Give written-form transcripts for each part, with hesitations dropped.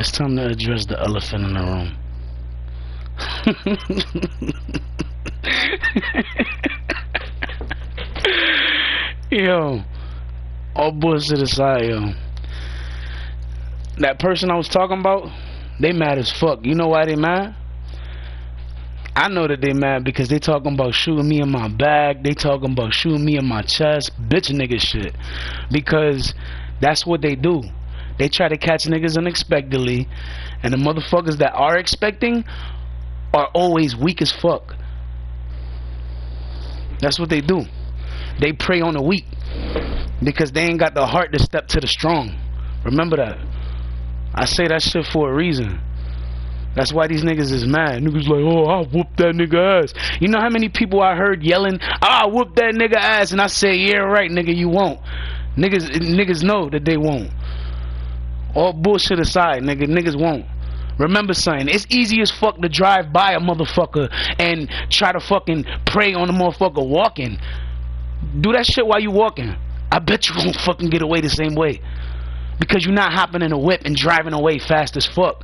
It's time to address the elephant in the room. Yo, all bullshit aside, yo, that person I was talking about, they mad as fuck. You know why they mad? I know that they mad because they talking about shooting me in my back. They talking about shooting me in my chest. Bitch nigga shit. Because that's what they do. They try to catch niggas unexpectedly, and the motherfuckers that are expecting are always weak as fuck. That's what they do. They prey on the weak because they ain't got the heart to step to the strong. Remember that. I say that shit for a reason. That's why these niggas is mad. Niggas like, oh, I'll whoop that nigga ass. You know how many people I heard yelling, I'll whoop that nigga ass, and I say, yeah, right, nigga, you won't. Niggas know that they won't. All bullshit aside, niggas won't. Remember something, it's easy as fuck to drive by a motherfucker and try to fucking prey on the motherfucker walking. Do that shit while you walking. I bet you won't fucking get away the same way. Because you're not hopping in a whip and driving away fast as fuck.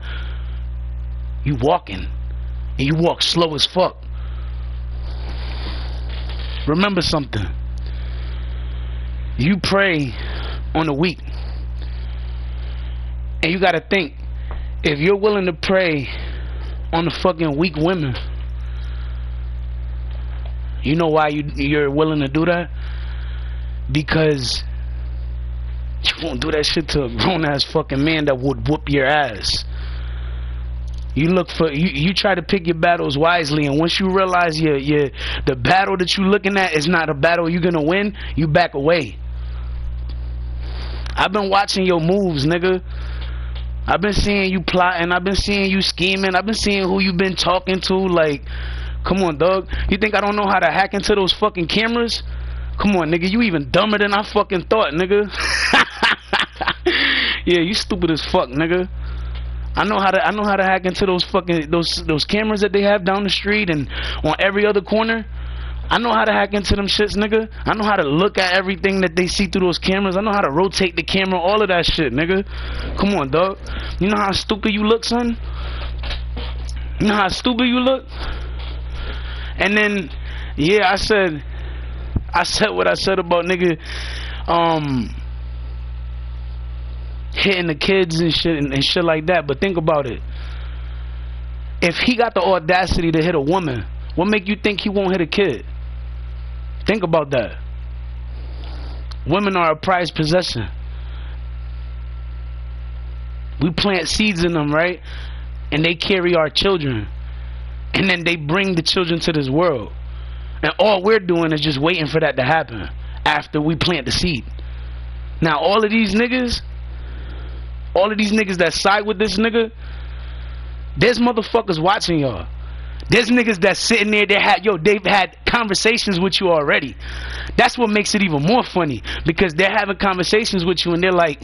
You walking, and you walk slow as fuck. Remember something. You prey on the weak. And you gotta think, if you're willing to prey on the fucking weak women, you know why you're willing to do that? Because you won't do that shit to a grown ass fucking man that would whoop your ass. You look for you try to pick your battles wisely, and once you realize the battle that you're looking at is not a battle you're gonna win, you back away. I've been watching your moves, nigga. I've been seeing you plotting, I've been seeing you scheming, I've been seeing who you've been talking to. Like, come on, dog. You think I don't know how to hack into those fucking cameras? Come on, nigga, you even dumber than I fucking thought, nigga. Yeah, you stupid as fuck, nigga. I know how to hack into those fucking those cameras that they have down the street and on every other corner. I know how to hack into them shits, nigga. I know how to look at everything that they see through those cameras. I know how to rotate the camera, all of that shit, nigga. Come on, dog. You know how stupid you look, son? You know how stupid you look? And then, yeah, I said what I said about nigga hitting the kids and shit like that. But think about it. If he got the audacity to hit a woman, what make you think he won't hit a kid? Think about that. Women are a prized possession. We plant seeds in them, right? And they carry our children. And then they bring the children to this world. And all we're doing is just waiting for that to happen after we plant the seed. Now all of these niggas that side with this nigga, there's motherfuckers watching y'all. There's niggas that's sitting there, they've had conversations with you already. That's what makes it even more funny, because they're having conversations with you and they're like,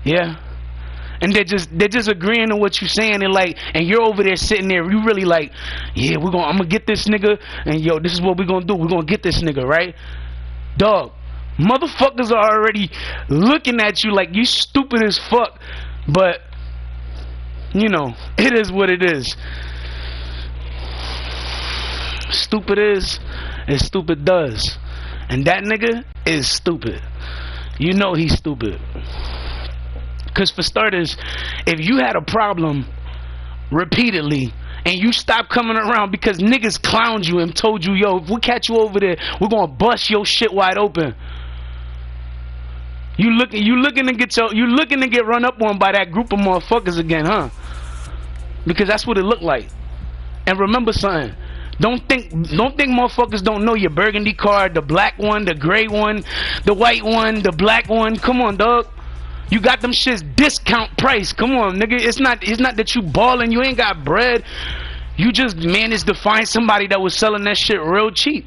yeah. And they're just agreeing to what you're saying, and you're over there sitting there, you really like, yeah, I'm gonna get this nigga, and yo, this is what we're gonna do, we're gonna get this nigga, right? Dog, motherfuckers are already looking at you like you stupid as fuck, but you know, it is what it is. Stupid is as stupid does, and that nigga is stupid. You know he's stupid. Cause for starters, if you had a problem repeatedly and you stopped coming around because niggas clowned you and told you, yo, if we catch you over there, we're gonna bust your shit wide open. You looking to get run up on by that group of motherfuckers again, huh? Because that's what it looked like. And remember something. Don't think motherfuckers don't know your burgundy card, the black one, the gray one, the white one, the black one. Come on, dog. You got them shits discount price. Come on, nigga. It's not that you ballin', you ain't got bread. You just managed to find somebody that was selling that shit real cheap.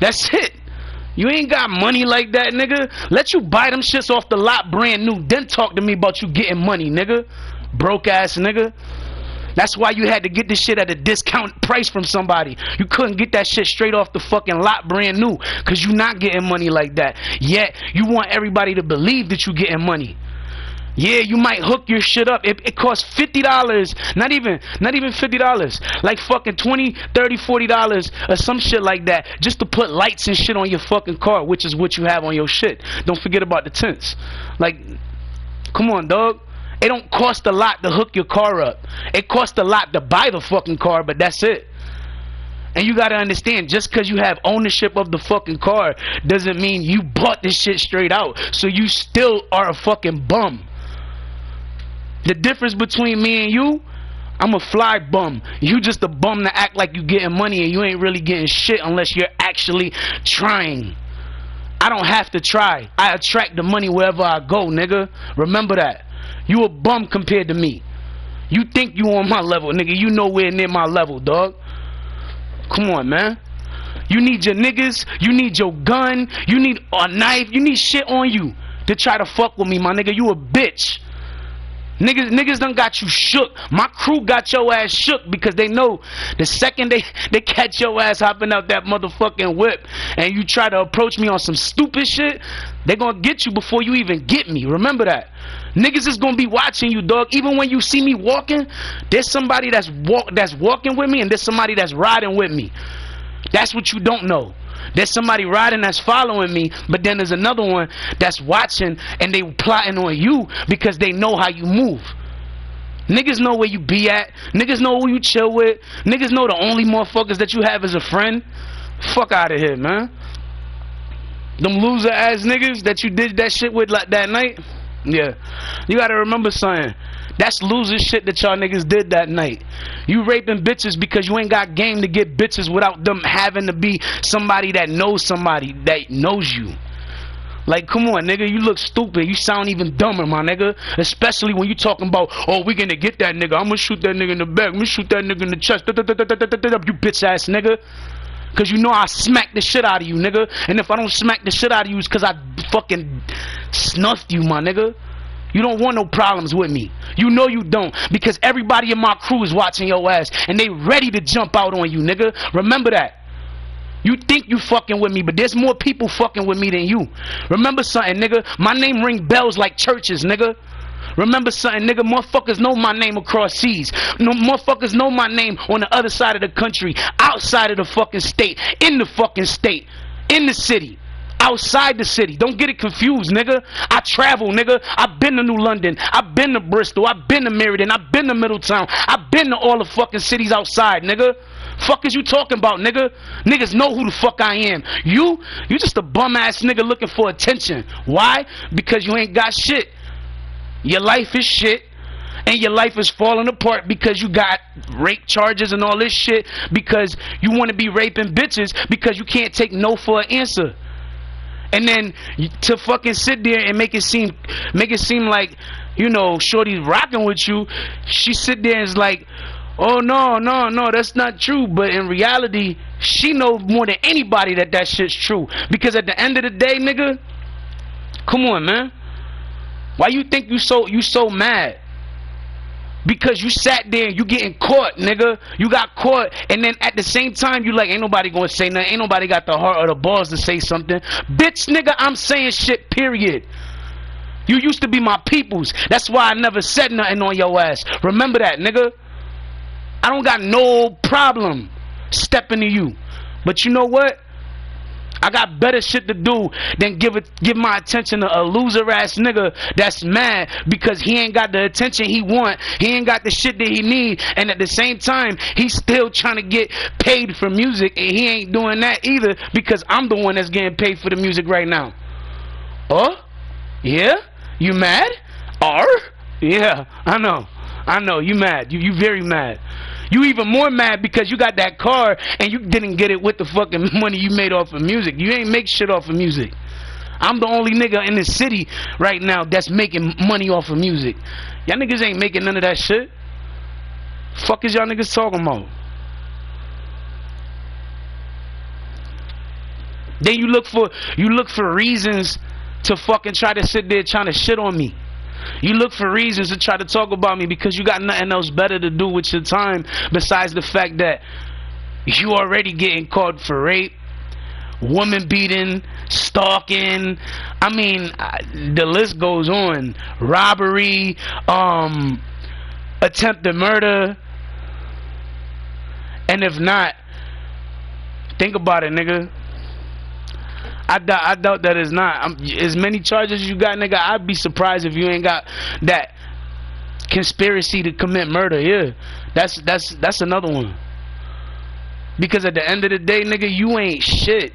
That's it. You ain't got money like that, nigga. Let you buy them shits off the lot brand new, then talk to me about you getting money, nigga. Broke ass nigga. That's why you had to get this shit at a discount price from somebody. You couldn't get that shit straight off the fucking lot brand new, because you not getting money like that. Yet you want everybody to believe that you getting money. Yeah, you might hook your shit up. It costs $50, not even $50, like fucking $20, $30, $40 or some shit like that, just to put lights and shit on your fucking car, which is what you have on your shit. Don't forget about the tents. Like, come on, dog. It don't cost a lot to hook your car up. It costs a lot to buy the fucking car, but that's it. And you gotta understand, just because you have ownership of the fucking car doesn't mean you bought this shit straight out. So you still are a fucking bum. The difference between me and you, I'm a fly bum. You just a bum to act like you getting money and you ain't really getting shit unless you're actually trying. I don't have to try. I attract the money wherever I go, nigga. Remember that. You a bum compared to me. You think you on my level, nigga. You nowhere near my level, dog. Come on, man. You need your niggas. You need your gun. You need a knife. You need shit on you to try to fuck with me, my nigga. You a bitch. Niggas done got you shook. My crew got your ass shook because they know the second they catch your ass hopping out that motherfucking whip and you try to approach me on some stupid shit, they gonna get you before you even get me. Remember that. Niggas is gonna be watching you, dog. Even when you see me walking, there's somebody that's walking with me and there's somebody that's riding with me. That's what you don't know. There's somebody riding that's following me, but then there's another one that's watching and they plotting on you because they know how you move. Niggas know where you be at. Niggas know who you chill with. Niggas know the only motherfuckers that you have as a friend. Fuck out of here, man. Them loser ass niggas that you did that shit with like that night. Yeah. You gotta remember something. That's loser shit that y'all niggas did that night. You raping bitches because you ain't got game to get bitches without them having to be somebody that knows somebody that knows you. Like, come on, nigga, you look stupid. You sound even dumber, my nigga. Especially when you talking about, oh, we gonna get that nigga. I'm gonna shoot that nigga in the back. I'm gonna shoot that nigga in the chest. You bitch ass nigga. Cause you know I smack the shit out of you, nigga. And if I don't smack the shit out of you, it's cause I fucking snuffed you, my nigga. You don't want no problems with me. You know you don't. Because everybody in my crew is watching your ass. And they ready to jump out on you, nigga. Remember that. You think you fucking with me, but there's more people fucking with me than you. Remember something, nigga. My name ring bells like churches, nigga. Remember something, nigga. Motherfuckers know my name across seas. No motherfuckers know my name on the other side of the country. Outside of the fucking state. In the fucking state. In the city. Outside the city. Don't get it confused, nigga. I travel, nigga. I've been to New London. I've been to Bristol. I've been to Meriden. I've been to Middletown. I've been to all the fucking cities outside, nigga. Fuck is you talking about, nigga? Niggas know who the fuck I am. You just a bum ass nigga looking for attention. Why? Because you ain't got shit. Your life is shit. And your life is falling apart because you got rape charges and all this shit. Because you want to be raping bitches because you can't take no for an answer. And then to fucking sit there and make it seem like, you know, shorty's rocking with you. She sit there and is like, oh no, that's not true. But in reality, she knows more than anybody that shit's true. Because at the end of the day, nigga, come on, man. Why you think you so mad? Because you sat there and you getting caught, nigga. You got caught, and then at the same time you like, ain't nobody gonna say nothing. Ain't nobody got the heart or the balls to say something. Bitch, nigga, I'm saying shit, period. You used to be my peoples. That's why I never said nothing on your ass. Remember that, nigga. I don't got no problem stepping to you. But you know what? I got better shit to do than give my attention to a loser ass nigga that's mad because he ain't got the attention he want. He ain't got the shit that he need, and at the same time he's still trying to get paid for music, and he ain't doing that either because I'm the one that's getting paid for the music right now. Oh? Yeah? You mad? Yeah, I know, you mad. You very mad. You even more mad because you got that car and you didn't get it with the fucking money you made off of music. You ain't make shit off of music. I'm the only nigga in the city right now that's making money off of music. Y'all niggas ain't making none of that shit. Fuck is y'all niggas talking about? Then you look for reasons to fucking try to sit there trying to shit on me. You look for reasons to try to talk about me because you got nothing else better to do with your time besides the fact that you already getting caught for rape, woman beating, stalking. I mean, the list goes on. Robbery, attempted murder. And if not, think about it, nigga. I doubt that it's not. As many charges you got, nigga, I'd be surprised if you ain't got that conspiracy to commit murder. Yeah, that's another one. Because at the end of the day, nigga, you ain't shit.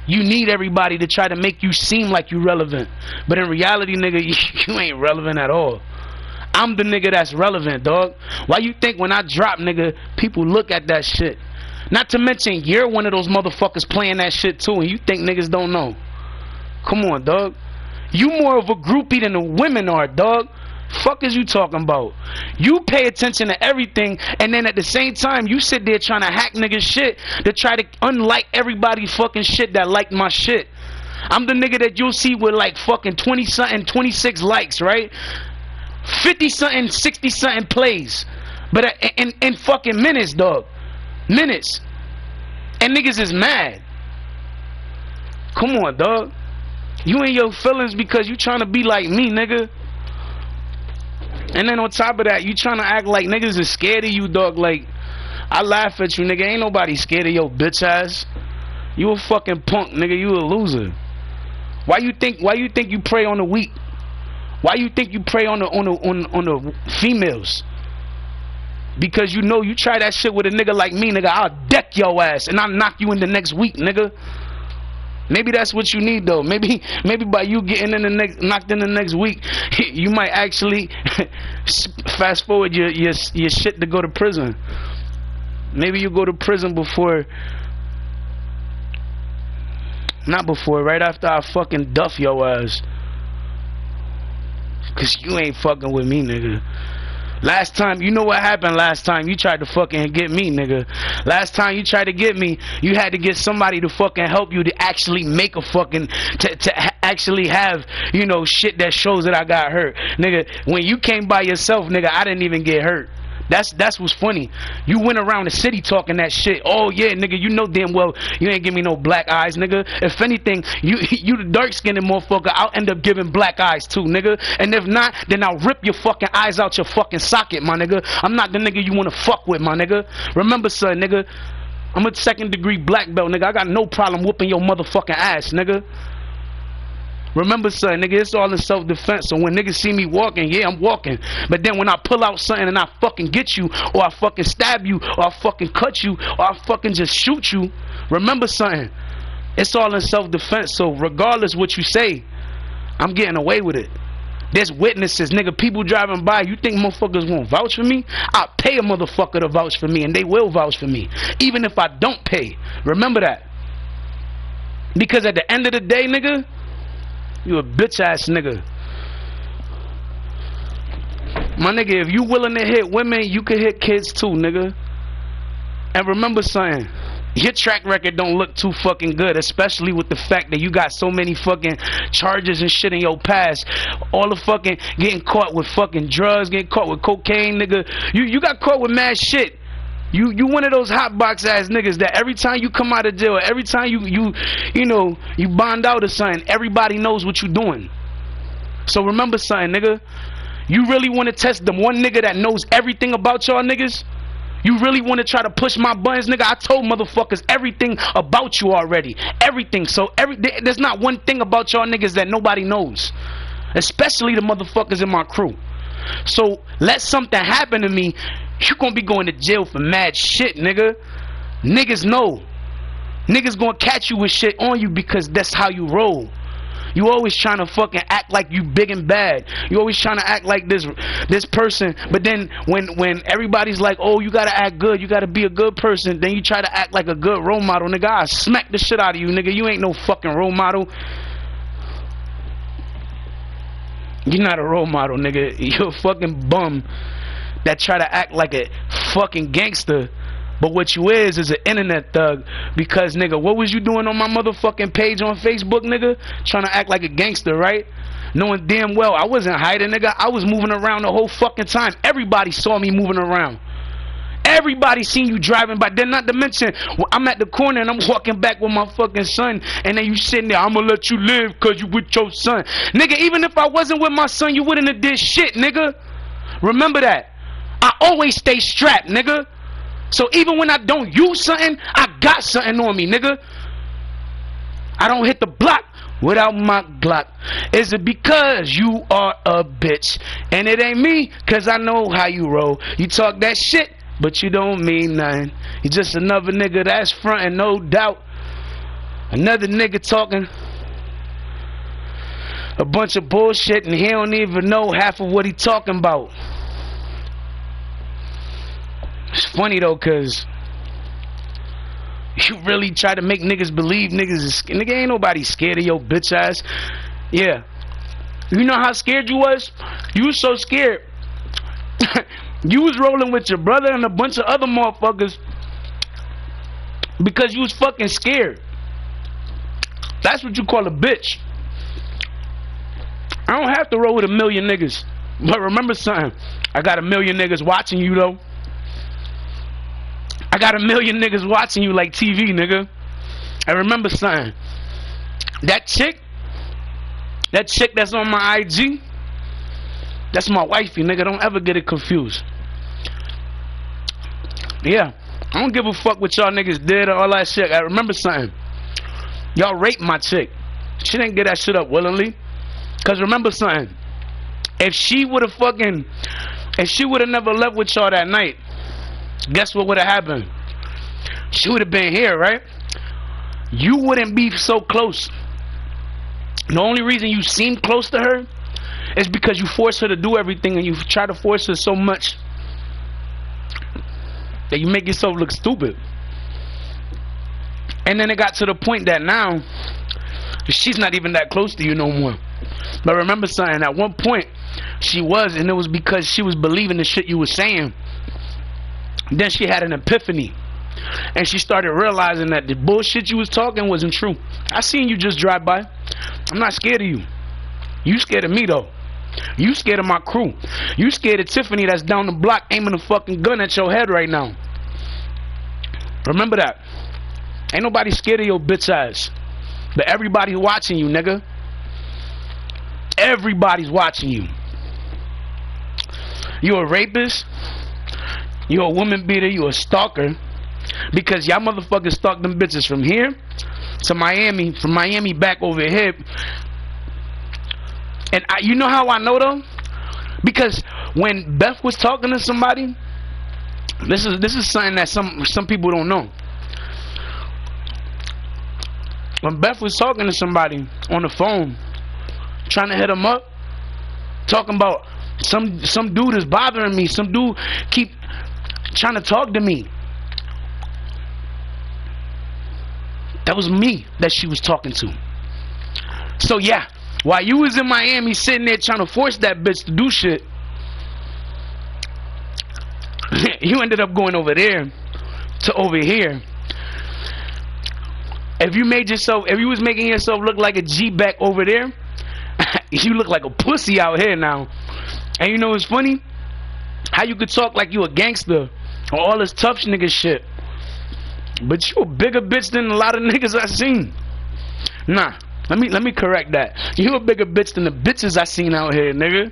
You need everybody to try to make you seem like you relevant, but in reality, nigga, you ain't relevant at all. I'm the nigga that's relevant, dog. Why you think when I drop, nigga, people look at that shit? Not to mention, you're one of those motherfuckers playing that shit too, and you think niggas don't know. Come on, dog. You more of a groupie than the women are, dog. Fuck is you talking about? You pay attention to everything, and then at the same time, you sit there trying to hack niggas shit to try to unlike everybody's fucking shit that liked my shit. I'm the nigga that you'll see with like fucking 20-something, 26 likes, right? 50-something, 60-something plays. But in fucking minutes, dog. Minutes. And niggas is mad. Come on, dog. You in your feelings because you trying to be like me, nigga. And then on top of that, you trying to act like niggas is scared of you, dog. Like, I laugh at you, nigga. Ain't nobody scared of your bitch ass. You a fucking punk, nigga. You a loser. Why you think you prey on the weak? Why you think you prey on the females? Because you know you try that shit with a nigga like me, nigga, I'll deck your ass and I'll knock you in the next week, nigga. Maybe that's what you need though. Maybe by you getting in the knocked in the next week, you might actually fast forward your shit to go to prison. Maybe you go to prison before, not before, right after I fucking duff your ass. Cause you ain't fucking with me, nigga. Last time, you know what happened last time you tried to fucking get me, nigga. Last time you tried to get me, you had to get somebody to fucking help you to actually make a fucking, to actually have, you know, shit that shows that I got hurt. Nigga, when you came by yourself, nigga, I didn't even get hurt. That's what's funny. You went around the city talking that shit. Oh yeah, nigga, you know damn well you ain't give me no black eyes, nigga. If anything, you the dark skinned motherfucker, I'll end up giving black eyes too, nigga. And if not, then I'll rip your fucking eyes out your fucking socket, my nigga. I'm not the nigga you wanna fuck with, my nigga. Remember, son, nigga, I'm a 2nd degree black belt, nigga. I got no problem whooping your motherfucking ass, nigga. Remember, son, nigga, it's all in self-defense. So when niggas see me walking, yeah, I'm walking. But then when I pull out something and I fucking get you, or I fucking stab you, or I fucking cut you, or I fucking just shoot you, remember something. It's all in self-defense. So regardless what you say, I'm getting away with it. There's witnesses, nigga, people driving by. You think motherfuckers won't vouch for me? I pay a motherfucker to vouch for me, and they will vouch for me. Even if I don't pay. Remember that. Because at the end of the day, nigga, you a bitch ass nigga. My nigga, if you willing to hit women, you can hit kids too, nigga. And remember something, your track record don't look too fucking good, especially with the fact that you got so many fucking charges and shit in your past. All the fucking getting caught with fucking drugs, getting caught with cocaine, nigga. You got caught with mad shit. You one of those hot box ass niggas that every time you come out of jail, every time you know, you bond out or something, everybody knows what you doing. So remember something, nigga. You really want to test the one nigga that knows everything about y'all niggas? You really want to try to push my buttons, nigga? I told motherfuckers everything about you already. Everything. So there's not one thing about y'all niggas that nobody knows. Especially the motherfuckers in my crew. So let something happen to me, you gonna be going to jail for mad shit, nigga. Niggas know. Niggas gonna catch you with shit on you because that's how you roll. You always trying to fucking act like you big and bad. You always trying to act like this person. But then when everybody's like, oh, you gotta act good, you gotta be a good person, then you try to act like a good role model, nigga. I smack the shit out of you, nigga. You ain't no fucking role model. You're not a role model, nigga. You're a fucking bum that try to act like a fucking gangster, but what you is an internet thug. Because, nigga, what was you doing on my motherfucking page on Facebook, nigga? Trying to act like a gangster, right? Knowing damn well I wasn't hiding, nigga. I was moving around the whole fucking time. Everybody saw me moving around. Everybody seen you driving by. Then not to mention, I'm at the corner and I'm walking back with my fucking son, and then you sitting there, I'm gonna let you live cause you with your son. Nigga, even if I wasn't with my son, you wouldn't have did shit, nigga. Remember that. I always stay strapped, nigga. So even when I don't use something, I got something on me, nigga. I don't hit the block without my Glock. Is it because you are a bitch? And it ain't me, cause I know how you roll. You talk that shit, but you don't mean nothing. You just another nigga that's frontin', no doubt. Another nigga talking a bunch of bullshit and he don't even know half of what he talking about. It's funny though, cause you really try to make niggas believe niggas is scared. Nigga, ain't nobody scared of your bitch ass. Yeah. You know how scared you was? You was so scared. You was rolling with your brother and a bunch of other motherfuckers because you was fucking scared. That's what you call a bitch. I don't have to roll with a million niggas. But remember something. I got a million niggas watching you though. I got a million niggas watching you like TV, nigga. And remember something. That chick that's on my IG, that's my wifey, nigga. Don't ever get it confused. Yeah. I don't give a fuck what y'all niggas did or all that shit. I remember something. Y'all raped my chick. She didn't get that shit up willingly. Cause remember something. If she would have never left with y'all that night, guess what would have happened? She would have been here, right? You wouldn't be so close. The only reason you seem close to her is because you force her to do everything, and you try to force her so much that you make yourself look stupid. And then it got to the point that now she's not even that close to you no more. But remember something, at one point she was, and it was because she was believing the shit you were saying. Then she had an epiphany, and she started realizing that the bullshit you was talking wasn't true. I seen you just drive by. I'm not scared of you. You scared of me though. You scared of my crew. You scared of Tiffany that's down the block aiming a fucking gun at your head right now. Remember that. Ain't nobody scared of your bitch ass. But everybody watching you, nigga. Everybody's watching you. You a rapist. You a woman beater. You a stalker. Because y'all motherfuckers stalk them bitches from here to Miami. From Miami back over here. And you know how I know though? Because when Beth was talking to somebody, this is something that some people don't know. When Beth was talking to somebody on the phone, trying to hit him up, talking about some dude is bothering me, some dude keep trying to talk to me. That was me that she was talking to. So yeah, while you was in Miami sitting there trying to force that bitch to do shit, you ended up going over there to over here. If you was making yourself look like a G back over there, you look like a pussy out here now. And you know what's funny? How you could talk like you a gangster or all this tough nigga shit, but you a bigger bitch than a lot of niggas I seen. Nah, let me correct that. You a bigger bitch than the bitches I seen out here, nigga.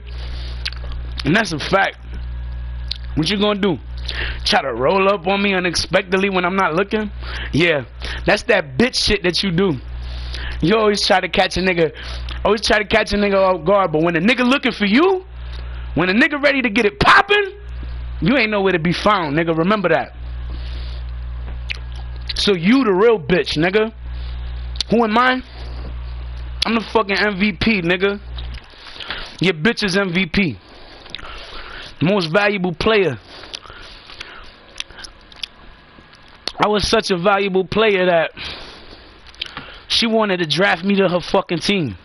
And that's a fact. What you gonna do? Try to roll up on me unexpectedly when I'm not looking? Yeah, that's that bitch shit that you do. You always try to catch a nigga off guard, but when a nigga looking for you, when a nigga ready to get it popping, you ain't nowhere to be found, nigga. Remember that. So you the real bitch, nigga. Who am I? I'm the fucking MVP, nigga. Your bitch is MVP. Most valuable player. I was such a valuable player that she wanted to draft me to her fucking team.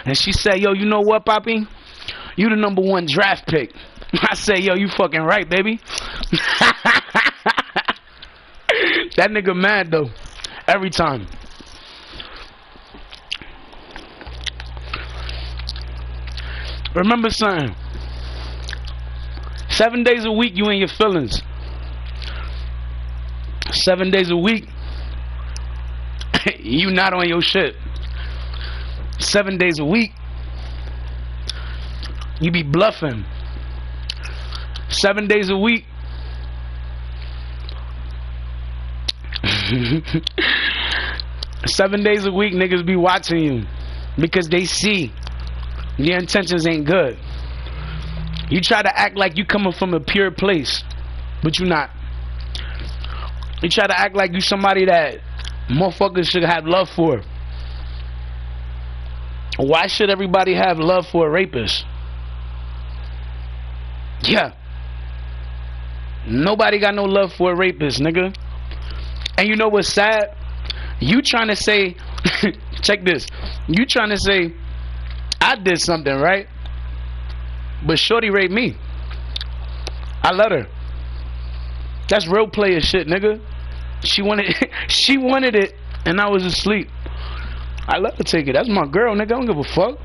And she said, yo, you know what, Poppy? You the #1 draft pick. I said, yo, you fucking right, baby. That nigga mad, though. Every time. Remember something. 7 days a week, you in your feelings. 7 days a week, you not on your shit. 7 days a week, you be bluffing. 7 days a week, 7 days a week, niggas be watching you because they see your intentions ain't good. You try to act like you coming from a pure place, but you not. You try to act like you somebody that motherfuckers should have love for. Why should everybody have love for a rapist? Yeah. Nobody got no love for a rapist, nigga. And you know what's sad? You trying to say, check this. You trying to say, I did something, right? But shorty raped me. I let her. That's real player shit, nigga. She wanted it, and I was asleep. I let her take it. That's my girl, nigga. I don't give a fuck.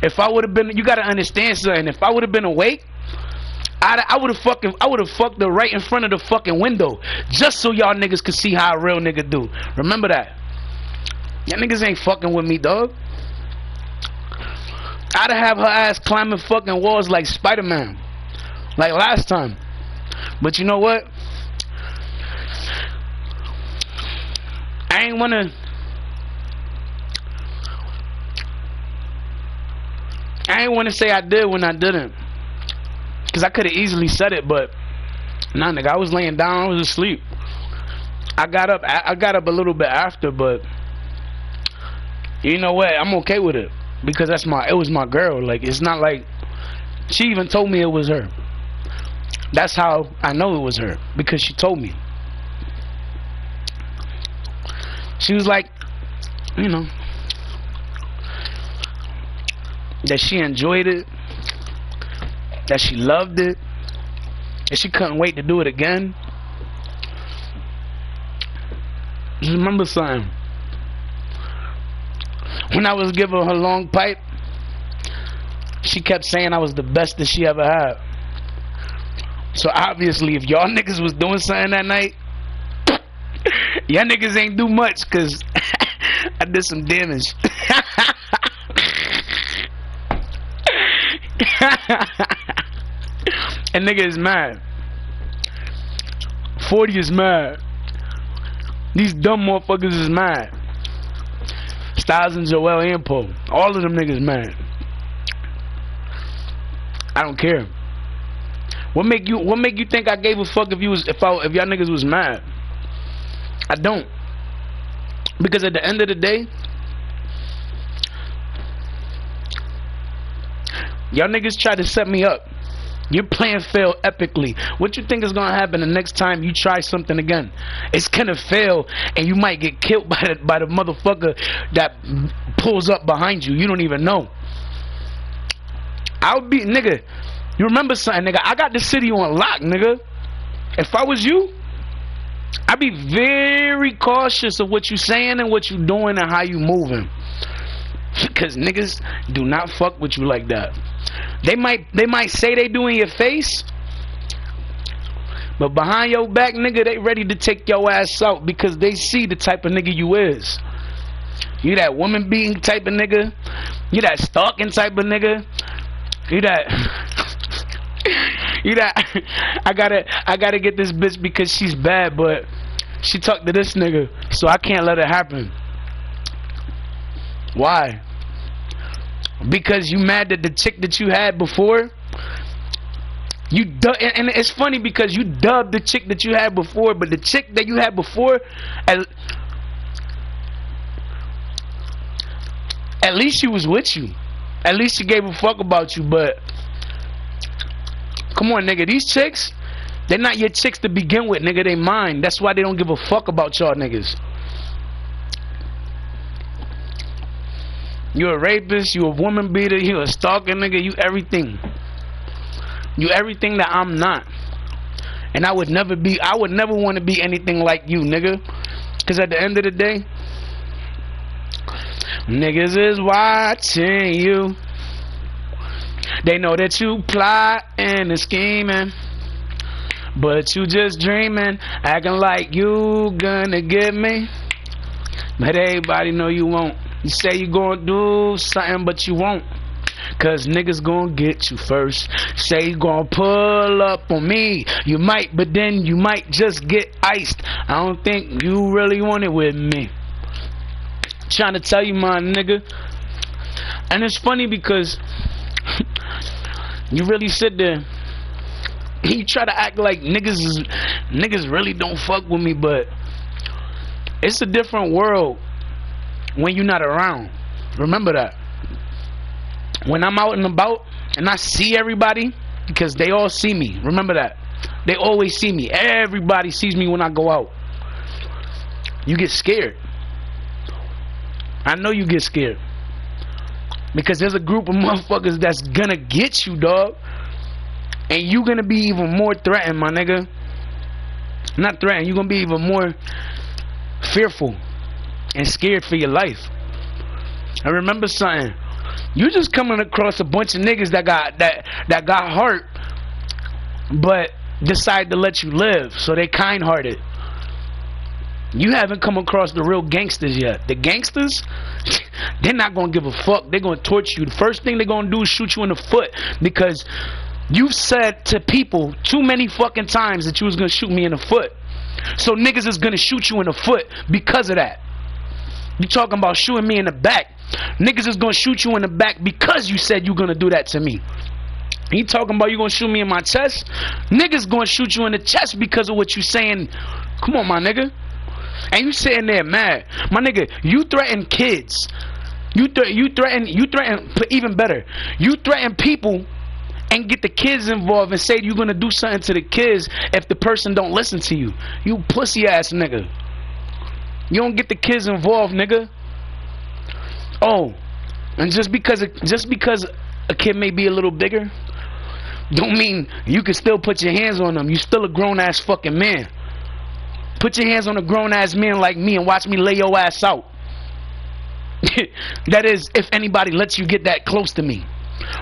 If I would have been, you gotta understand something. If I would have been awake, I would have fucked her right in front of the fucking window, just so y'all niggas could see how a real nigga do. Remember that. Y'all niggas ain't fucking with me, dog. I'd have her ass climbing fucking walls like Spider-Man, like last time. But you know what? I ain't wanna say I did when I didn't, cause I could have easily said it, but nah, nigga, I was laying down, I was asleep. I got up a little bit after, but you know what? I'm okay with it because it was my girl. Like, it's not like she even told me it was her. That's how I know it was her, because she told me. She was like, you know, that she enjoyed it, that she loved it, and she couldn't wait to do it again. Just remember something. When I was giving her long pipe, she kept saying I was the best that she ever had. So obviously, if y'all niggas was doing something that night, y'all niggas ain't do much, cause I did some damage. And nigga is mad. 40 is mad. These dumb motherfuckers is mad. Styles and Joel and Poe, all of them niggas mad. I don't care. What make you think I gave a fuck if y'all niggas was mad? I don't. Because at the end of the day, y'all niggas try to set me up. Your plan failed epically. What you think is gonna happen the next time you try something again? It's gonna fail, and you might get killed by the motherfucker that pulls up behind you. You don't even know. Nigga, you remember something, nigga? I got the city on lock, nigga. If I was you, I'd be very cautious of what you saying and what you doing and how you moving. Because niggas do not fuck with you like that. They might say they do in your face, but behind your back, nigga, they ready to take your ass out because they see the type of nigga you is. You that woman beating type of nigga. You that stalking type of nigga. You that I gotta get this bitch because she's bad, but she talked to this nigga, so I can't let it happen. Why? Because you mad that the chick that you had before, and it's funny because you dubbed the chick that you had before, but the chick that you had before, at least she was with you. At least she gave a fuck about you. But come on, nigga, these chicks, they're not your chicks to begin with, nigga. They mine. That's why they don't give a fuck about y'all niggas. You a rapist, you a woman beater, you a stalker, nigga, you everything. You everything that I'm not. And I would never want to be anything like you, nigga. Cause at the end of the day, niggas is watching you. They know that you plotting and scheming, but you just dreaming, acting like you gonna get me. But everybody know you won't. You say you gonna do something, but you won't. Cause niggas gonna get you first. Say you gonna pull up on me. You might, but then you might just get iced. I don't think you really want it with me. Trying to tell you, my nigga. And it's funny because you really sit there, you try to act like niggas really don't fuck with me, but it's a different world when you're not around. Remember that. When I'm out and about and I see everybody, because they all see me. Remember that. They always see me. Everybody sees me when I go out. You get scared. I know you get scared. Because there's a group of motherfuckers that's gonna get you, dog. And you gonna be even more threatened, my nigga. Not threatened, you're gonna be even more fearful and scared for your life. And remember something. You just coming across a bunch of niggas that got heart, but decide to let you live, so they kind-hearted. You haven't come across the real gangsters yet. The gangsters, they're not gonna give a fuck. They're gonna torture you. The first thing they're gonna do is shoot you in the foot, because you've said to people too many fucking times that you was gonna shoot me in the foot. So niggas is gonna shoot you in the foot because of that. You talking about shooting me in the back. Niggas is gonna shoot you in the back because you said you gonna do that to me. You talking about you gonna shoot me in my chest? Niggas gonna shoot you in the chest because of what you saying. Come on, my nigga. And you sitting there mad. My nigga, you threaten kids. You threaten, even better. You threaten people and get the kids involved and say you're gonna do something to the kids if the person don't listen to you. You pussy ass nigga. You don't get the kids involved, nigga. Oh, and just because a kid may be a little bigger, don't mean you can still put your hands on them. You still a grown ass fucking man. Put your hands on a grown ass man like me and watch me lay your ass out. That is, if anybody lets you get that close to me.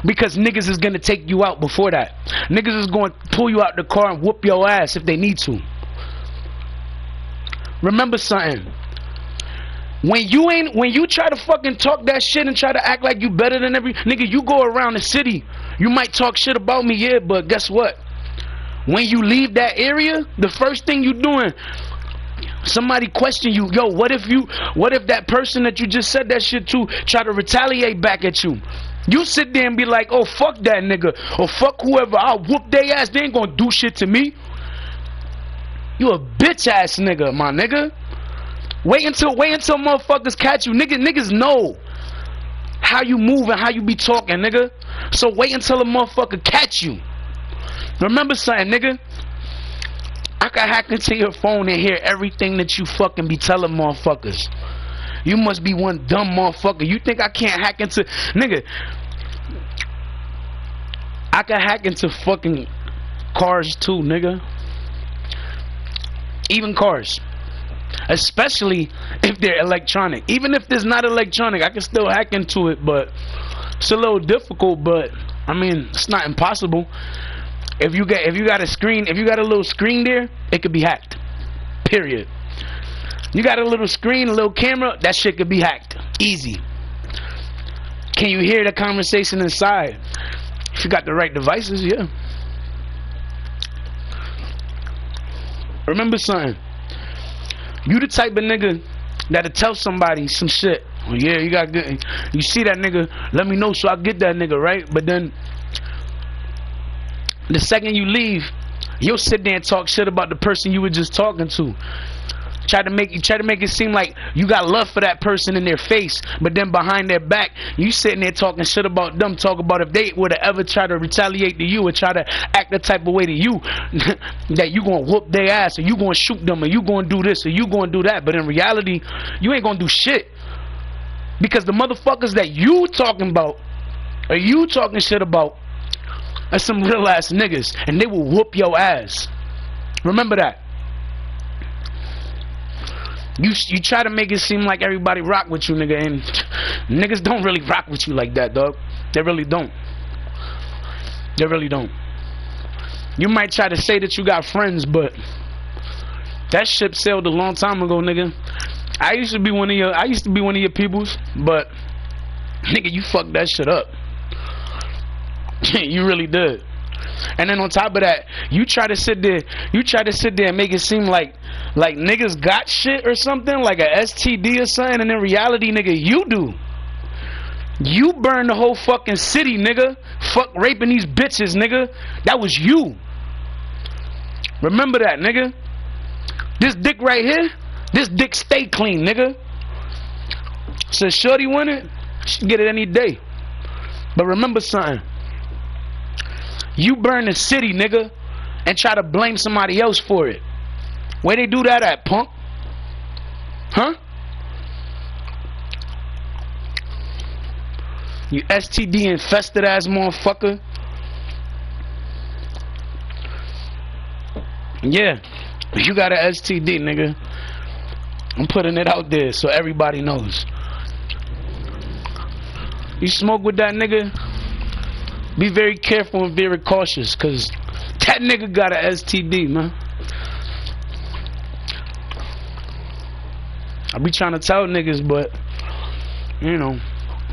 Because niggas is gonna take you out before that. Niggas is gonna pull you out the car and whoop your ass if they need to. Remember something. When you try to fucking talk that shit and try to act like you better than every nigga, you go around the city, you might talk shit about me, yeah, but guess what? When you leave that area, the first thing you doing, somebody question you, yo, what if that person that you just said that shit to try to retaliate back at you? You sit there and be like, oh, fuck that nigga, or fuck whoever, I'll whoop their ass, they ain't gonna do shit to me. You a bitch ass nigga, my nigga. Wait until motherfuckers catch you. Niggas know how you move and how you be talking, nigga. So wait until a motherfucker catch you. Remember something, nigga. I can hack into your phone and hear everything that you fucking be telling motherfuckers. You must be one dumb motherfucker. You think I can't hack into... Nigga, I can hack into fucking cars too, nigga. Even cars. Especially if they're electronic. Even if there's not electronic, I can still hack into it, but it's a little difficult, but I mean, it's not impossible. If you got a screen, if you got a little screen there, it could be hacked. Period. You got a little screen, a little camera, that shit could be hacked. Easy. Can you hear the conversation inside? If you got the right devices, yeah. Remember something. You the type of nigga that'll tell somebody some shit. Oh, yeah, you got good. You see that nigga, let me know so I get that nigga, right? But then the second you leave, you'll sit there and talk shit about the person you were just talking to. Try to make it seem like you got love for that person in their face, but then behind their back, you sitting there talking shit about them. Talk about if they would have ever tried to retaliate to you or try to act the type of way to you, that you gonna whoop their ass, or you gonna shoot them, or you gonna do this, or you gonna do that. But in reality, you ain't gonna do shit, because the motherfuckers that you talking about, or you talking shit about, are some real ass niggas, and they will whoop your ass. Remember that. You try to make it seem like everybody rock with you, nigga, and niggas don't really rock with you like that, dog. They really don't. They really don't. You might try to say that you got friends, but that ship sailed a long time ago, nigga. I used to be one of your peoples, but nigga, you fucked that shit up. You really did. And then on top of that, you try to sit there and make it seem like niggas got shit or something, like a STD or something, and in reality, nigga, you do. You burned the whole fucking city, nigga. Fuck raping these bitches, nigga. That was you. Remember that, nigga. This dick right here, this dick stay clean, nigga. So shorty want it, she get it any day. But remember something. You burn the city, nigga, and try to blame somebody else for it. Where they do that at, punk? Huh? You STD infested ass motherfucker. Yeah, you got an STD, nigga. I'm putting it out there so everybody knows. You smoke with that nigga, be very careful and very cautious, cause that nigga got an STD, man. I be trying to tell niggas, but you know,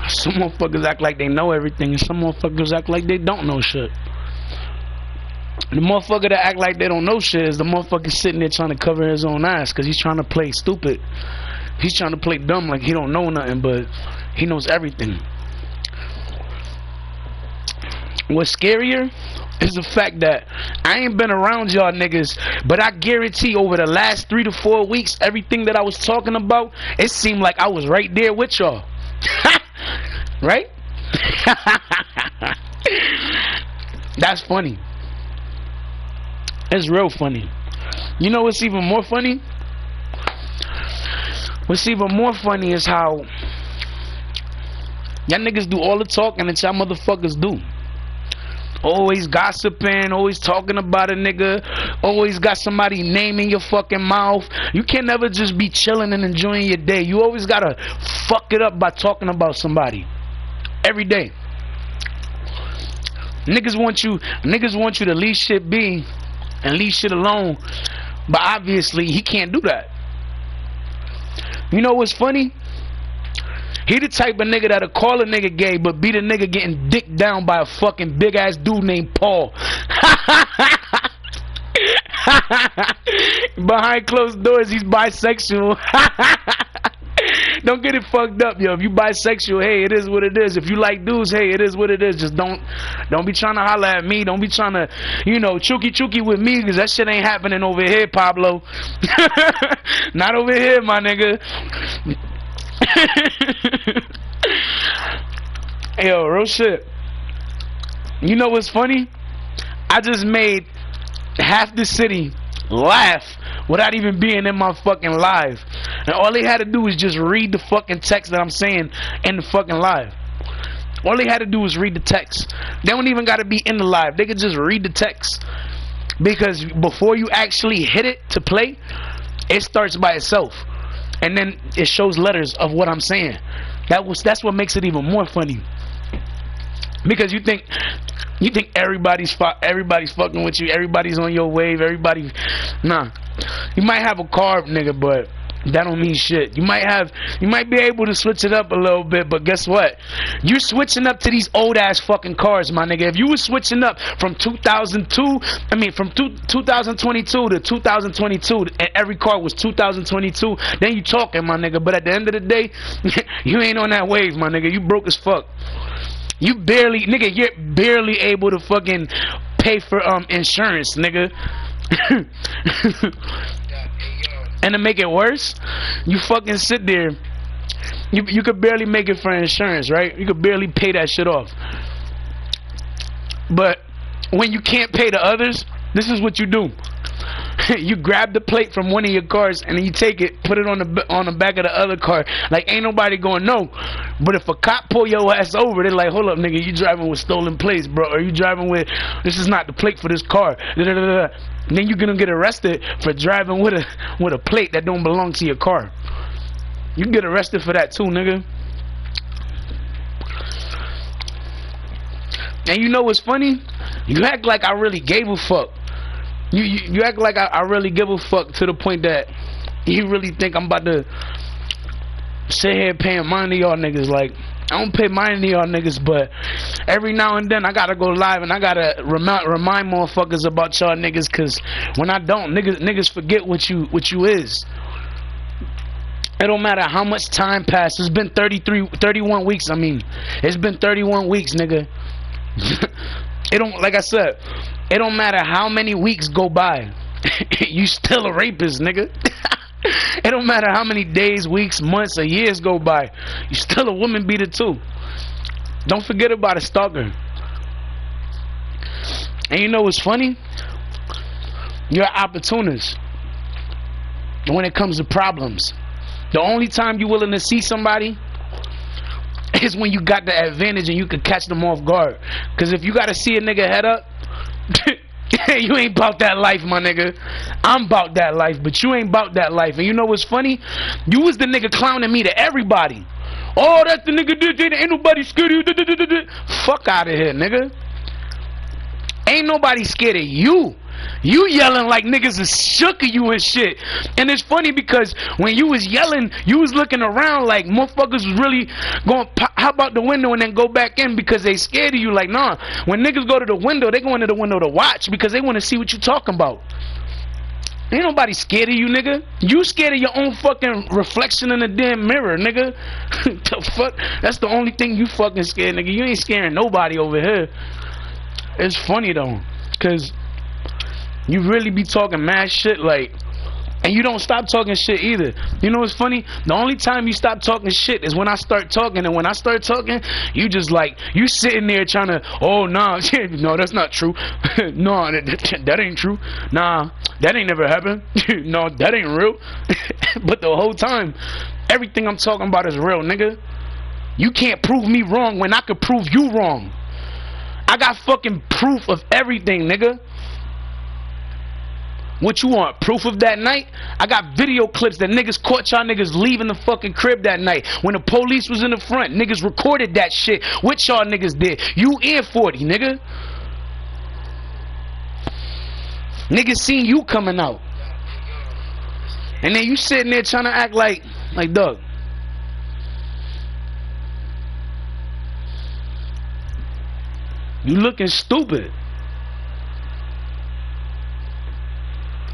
some motherfuckers act like they know everything, and some motherfuckers act like they don't know shit. The motherfucker that act like they don't know shit is the motherfucker sitting there trying to cover his own ass, cause he's trying to play stupid. He's trying to play dumb like he don't know nothing, but he knows everything. What's scarier is the fact that I ain't been around y'all niggas, but I guarantee over the last 3 to 4 weeks, everything that I was talking about, it seemed like I was right there with y'all. Right? That's funny. It's real funny. You know what's even more funny? What's even more funny is how y'all niggas do all the talking that y'all motherfuckers do. Always gossiping, always talking about a nigga, always got somebody name in your fucking mouth. You can never just be chilling and enjoying your day. You always gotta fuck it up by talking about somebody. Every day. Niggas want you to leave shit be and leave shit alone. But obviously he can't do that. You know what's funny? He the type of nigga that'll call a nigga gay but be the nigga getting dicked down by a fucking big ass dude named Paul. Behind closed doors he's bisexual. Don't get it fucked up, yo. If you bisexual, hey, it is what it is. If you like dudes, hey, it is what it is. Just don't be trying to holler at me. Don't be trying to, you know, chooky with me, because that shit ain't happening over here, Pablo. Not over here, my nigga. Yo, real shit. You know what's funny? I just made half the city laugh without even being in my fucking live. And all they had to do was just read the fucking text that I'm saying in the fucking live. All they had to do was read the text. They don't even gotta be in the live. They could just read the text. Because before you actually hit it to play, it starts by itself. And then it shows letters of what I'm saying. That's what makes it even more funny. Because you think everybody's fucking with you, everybody's on your wave, everybody. Nah, you might have a carb, nigga, but that don't mean shit. You might be able to switch it up a little bit, but guess what? You're switching up to these old ass fucking cars, my nigga. If you were switching up from 2022 to 2022, and every car was 2022, then you talking, my nigga. But at the end of the day, you ain't on that wave, my nigga. You broke as fuck. You're barely able to fucking pay for insurance, nigga. And to make it worse, you fucking sit there. You could barely make it for insurance, right? You could barely pay that shit off. But when you can't pay the others, this is what you do. You grab the plate from one of your cars and then you take it, put it on the back of the other car. Like ain't nobody gonna know. But if a cop pull your ass over, they're like, hold up, nigga, you driving with stolen plates, bro. Or you driving with, this is not the plate for this car. Then you're gonna get arrested for driving with a plate that don't belong to your car. You can get arrested for that too, nigga. And you know what's funny? You act like I really gave a fuck. You act like I really give a fuck to the point that you really think I'm about to sit here paying mind to y'all niggas. Like, I don't pay mind to y'all niggas, but every now and then I gotta go live and I gotta remind motherfuckers about y'all niggas, cause when I don't, niggas forget what you is. It don't matter how much time passes. It's been 31 weeks. I mean, it's been 31 weeks, nigga. It don't, like I said, it don't matter how many weeks go by. You still a rapist, nigga. It don't matter how many days, weeks, months, or years go by. You still a woman beater too. Don't forget about a stalker. And you know what's funny? You're an opportunist when it comes to problems. The only time you're willing to see somebody is when you got the advantage and you can catch them off guard. Because if you got to see a nigga head up, you ain't about that life, my nigga. I'm about that life, but you ain't about that life. And you know what's funny? You was the nigga clowning me to everybody. Oh, that's the nigga did. Ain't nobody scared of you. Fuck out of here, nigga. Ain't nobody scared of you. You yelling like niggas is shook of you and shit. And it's funny because when you was yelling, you was looking around like motherfuckers was really going hop out the window and then go back in because they scared of you. Like, nah, when niggas go to the window, they go into the window to watch because they want to see what you talking about. Ain't nobody scared of you, nigga. You scared of your own fucking reflection in the damn mirror, nigga. The fuck? That's the only thing you fucking scared, nigga. You ain't scaring nobody over here. It's funny though, cause you really be talking mad shit, like, and you don't stop talking shit either. You know what's funny? The only time you stop talking shit is when I start talking, and when I start talking, you just like, you sitting there trying to, oh, nah, no, that's not true. No, that ain't true. Nah, that ain't never happened. No, that ain't real. But the whole time, everything I'm talking about is real, nigga. You can't prove me wrong when I could prove you wrong. I got fucking proof of everything, nigga. What you want? Proof of that night? I got video clips that niggas caught y'all niggas leaving the fucking crib that night. When the police was in the front, niggas recorded that shit. What y'all niggas did? You and 40, nigga. Niggas seen you coming out. And then you sitting there trying to act like Doug. You looking stupid.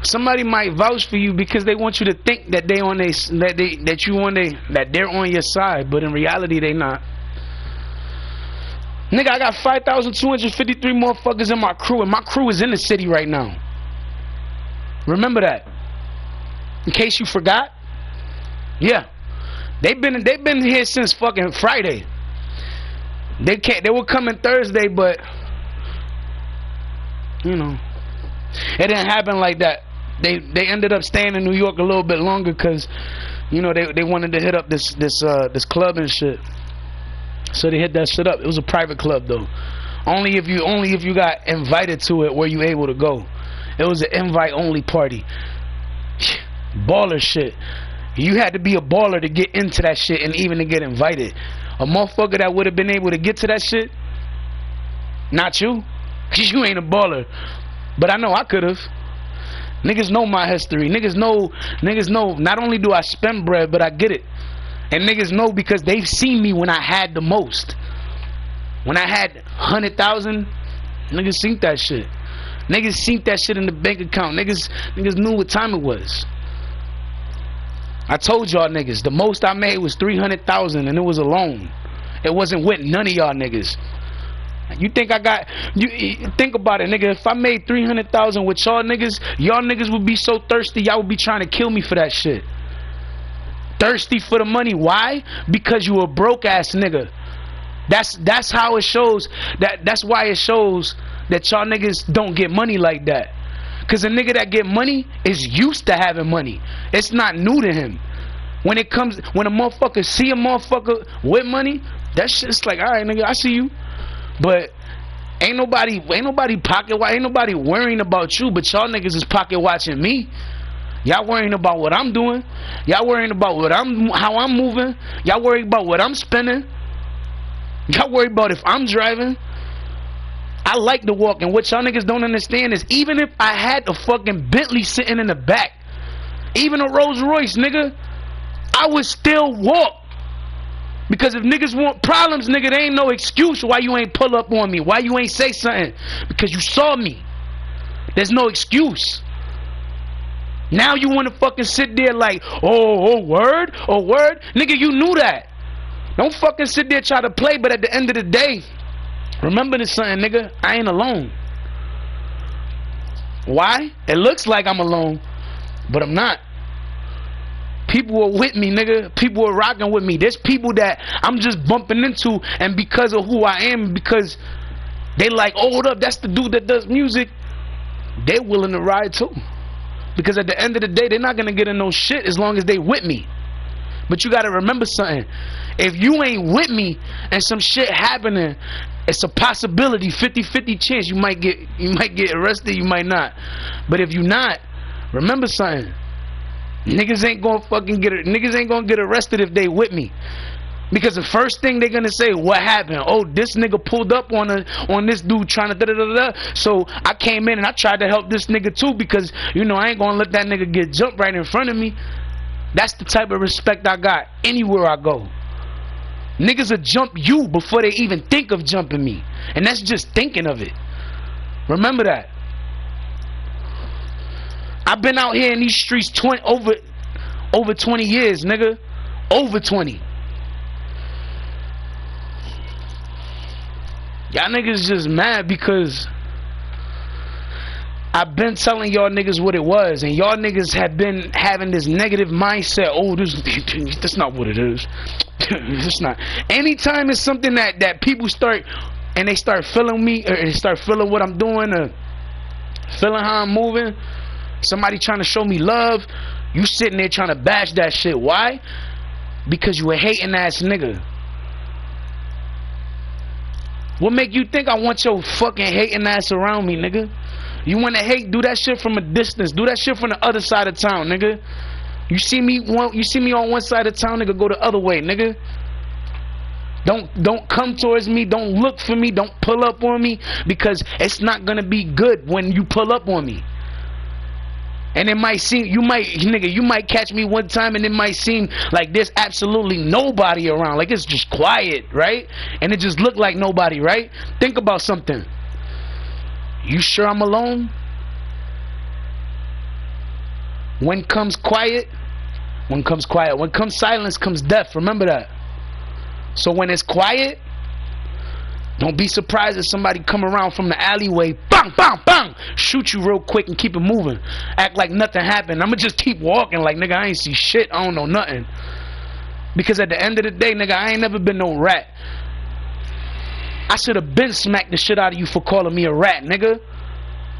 Somebody might vouch for you because they want you to think that they're on your side, but in reality they not. Nigga, I got 5,253 motherfuckers in my crew, and my crew is in the city right now. Remember that. In case you forgot. Yeah. They've been here since fucking Friday. They were coming Thursday, but you know, it didn't happen like that. They ended up staying in New York a little bit longer because, you know, they wanted to hit up this club and shit. So they hit that shit up. It was a private club though. Only if you got invited to it were you able to go. It was an invite only party. Baller shit. You had to be a baller to get into that shit and even to get invited. A motherfucker that would have been able to get to that shit, not you. You ain't a baller. But I know I could have. Niggas know my history. Niggas know not only do I spend bread, but I get it. And niggas know because they've seen me when I had the most. When I had 100,000, niggas seen that shit. Niggas seen that shit in the bank account. Niggas knew what time it was. I told y'all niggas, the most I made was 300,000 and it was a loan. It wasn't with none of y'all niggas. You think think about it, nigga. If I made 300,000 with y'all niggas would be so thirsty, y'all would be trying to kill me for that shit. Thirsty for the money. Why? Because you a broke ass nigga. That's how it shows. That's why it shows that y'all niggas don't get money like that. Cause a nigga that get money is used to having money. It's not new to him. When a motherfucker see a motherfucker with money, that shit's like, alright nigga, I see you. But ain't nobody pocket watch, ain't nobody worrying about you, but y'all niggas is pocket watching me. Y'all worrying about what I'm doing. Y'all worrying about how I'm moving. Y'all worried about what I'm spending. Y'all worried about if I'm driving. I like to walk, and what y'all niggas don't understand is even if I had a fucking Bentley sitting in the back, even a Rolls Royce, nigga, I would still walk. Because if niggas want problems, nigga, there ain't no excuse why you ain't pull up on me, why you ain't say something. Because you saw me. There's no excuse. Now you want to fucking sit there like, oh, word? Nigga, you knew that. Don't fucking sit there try to play, but at the end of the day, remember this something, nigga, I ain't alone. Why? It looks like I'm alone, but I'm not. People are with me, nigga. People are rocking with me. There's people that I'm just bumping into, and because of who I am, because they like, oh, hold up, that's the dude that does music, they're willing to ride too. Because at the end of the day, they're not gonna get in no shit as long as they with me. But you gotta remember something. If you ain't with me and some shit happening, it's a possibility, 50-50 chance you might get arrested, you might not. But if you not, remember something. Niggas ain't gonna get arrested if they with me. Because the first thing they're gonna say, what happened? Oh, this nigga pulled up on this dude trying to da-da-da-da. So I came in and I tried to help this nigga too, because you know I ain't gonna let that nigga get jumped right in front of me. That's the type of respect I got anywhere I go. Niggas will jump you before they even think of jumping me. And that's just thinking of it. Remember that. I've been out here in these streets over 20 years, nigga. Over 20. Y'all niggas just mad because I've been telling y'all niggas what it was, and y'all niggas have been having this negative mindset. Oh, that's not what it is. It's not. Anytime it's something that people start and they start feeling me, or they start feeling what I'm doing, or feeling how I'm moving, somebody trying to show me love, you sitting there trying to bash that shit. Why? Because you a hating ass nigga. What make you think I want your fucking hating ass around me, nigga? You wanna hate, do that shit from a distance. Do that shit from the other side of town, nigga. You see me on one side of town, nigga, go the other way, nigga. Don't come towards me, don't look for me, don't pull up on me, because it's not gonna be good when you pull up on me. And it might seem, you might catch me one time and it might seem like there's absolutely nobody around, like it's just quiet, right? And it just look like nobody, right? Think about something. You sure I'm alone? When comes quiet, when comes silence, comes death. Remember that. So when it's quiet, don't be surprised if somebody come around from the alleyway, bang, bang, bang, shoot you real quick and keep it moving. Act like nothing happened. I'ma just keep walking like, nigga, I ain't see shit. I don't know nothing. Because at the end of the day, nigga, I ain't never been no rat. I should have been smacked the shit out of you for calling me a rat, nigga.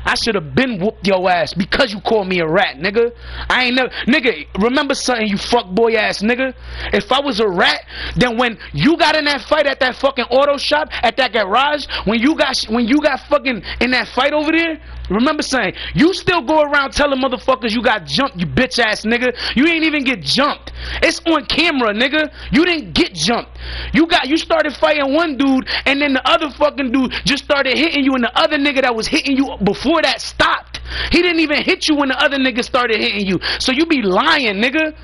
I should have been whooped your ass because you called me a rat, nigga. I ain't never, nigga, remember something, you fuck boy ass nigga. If I was a rat, then when you got in that fight at that fucking auto shop, at that garage, when you got fucking in that fight over there, remember saying, you still go around telling motherfuckers you got jumped, you bitch ass nigga. You ain't even get jumped. It's on camera, nigga. You didn't get jumped. You started fighting one dude, and then the other fucking dude just started hitting you, and the other nigga that was hitting you before that stopped. He didn't even hit you when the other nigga started hitting you. So you be lying, nigga.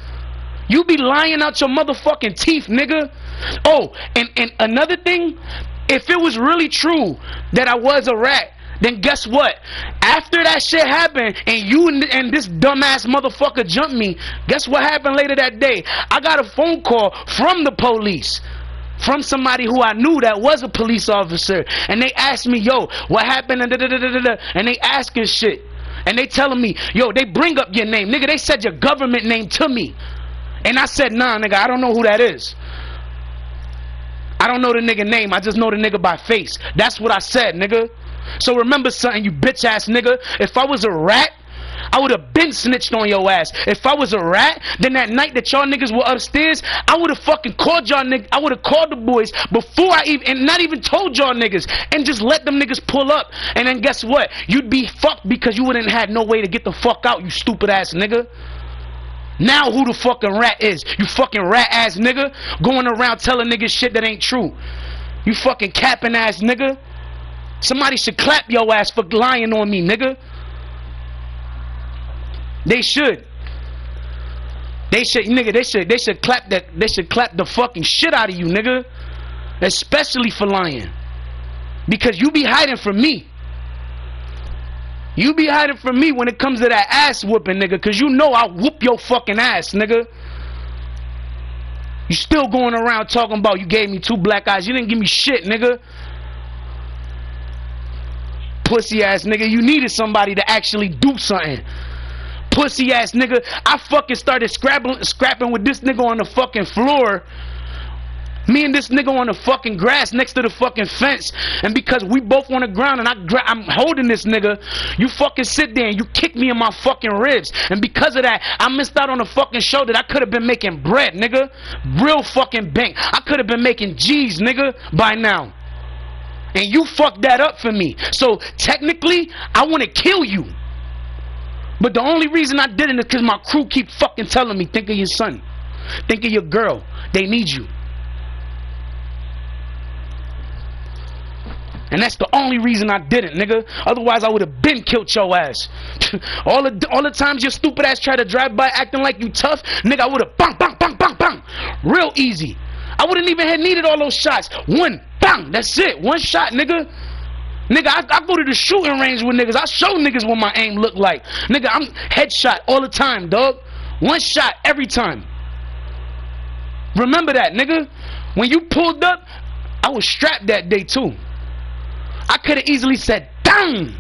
You be lying out your motherfucking teeth, nigga. Oh, and another thing, if it was really true that I was a rat, then guess what? After that shit happened and you and this dumbass motherfucker jumped me, guess what happened later that day? I got a phone call from the police, from somebody who I knew that was a police officer, and they asked me, yo, what happened? And they asking shit, and they telling me, yo, they bring up your name, nigga. They said your government name to me, and I said, nah, nigga, I don't know who that is. I don't know the nigga name. I just know the nigga by face. That's what I said, nigga. So remember something, you bitch ass nigga. If I was a rat, I would have been snitched on your ass. If I was a rat, then that night that y'all niggas were upstairs, I would have fucking called y'all niggas. I would have called the boys before I even, and not even told y'all niggas, and just let them niggas pull up. And then guess what? You'd be fucked because you wouldn't have no way to get the fuck out, you stupid ass nigga. Now who the fucking rat is? You fucking rat ass nigga, going around telling niggas shit that ain't true. You fucking capping ass nigga. Somebody should clap your ass for lying on me, nigga. They should. They should, nigga, they should clap the fucking shit out of you, nigga. Especially for lying. Because you be hiding from me. You be hiding from me when it comes to that ass whooping, nigga. Cause you know I'll whoop your fucking ass, nigga. You still going around talking about you gave me 2 black eyes. You didn't give me shit, nigga. Pussy ass nigga. You needed somebody to actually do something. Pussy ass nigga. I fucking started scrapping with this nigga on the fucking floor. Me and this nigga on the fucking grass next to the fucking fence, and because we both on the ground and I'm holding this nigga, you fucking sit there and you kick me in my fucking ribs, and because of that, I missed out on the fucking show that I could have been making bread, nigga. Real fucking bank. I could have been making G's, nigga, by now. And you fucked that up for me. So technically, I want to kill you. But the only reason I didn't is because my crew keep fucking telling me, think of your son. Think of your girl. They need you. And that's the only reason I didn't, nigga. Otherwise, I would have been killed your ass. all the times your stupid ass tried to drive by acting like you tough, nigga, I would have bang, bang, bang, bang, bang. Real easy. I wouldn't even have needed all those shots. One, bang, that's it. One shot, nigga. Nigga, I go to the shooting range with niggas. I show niggas what my aim look like. Nigga, I'm headshot all the time, dog. One shot every time. Remember that, nigga. When you pulled up, I was strapped that day, too. I could have easily said, "Dang!"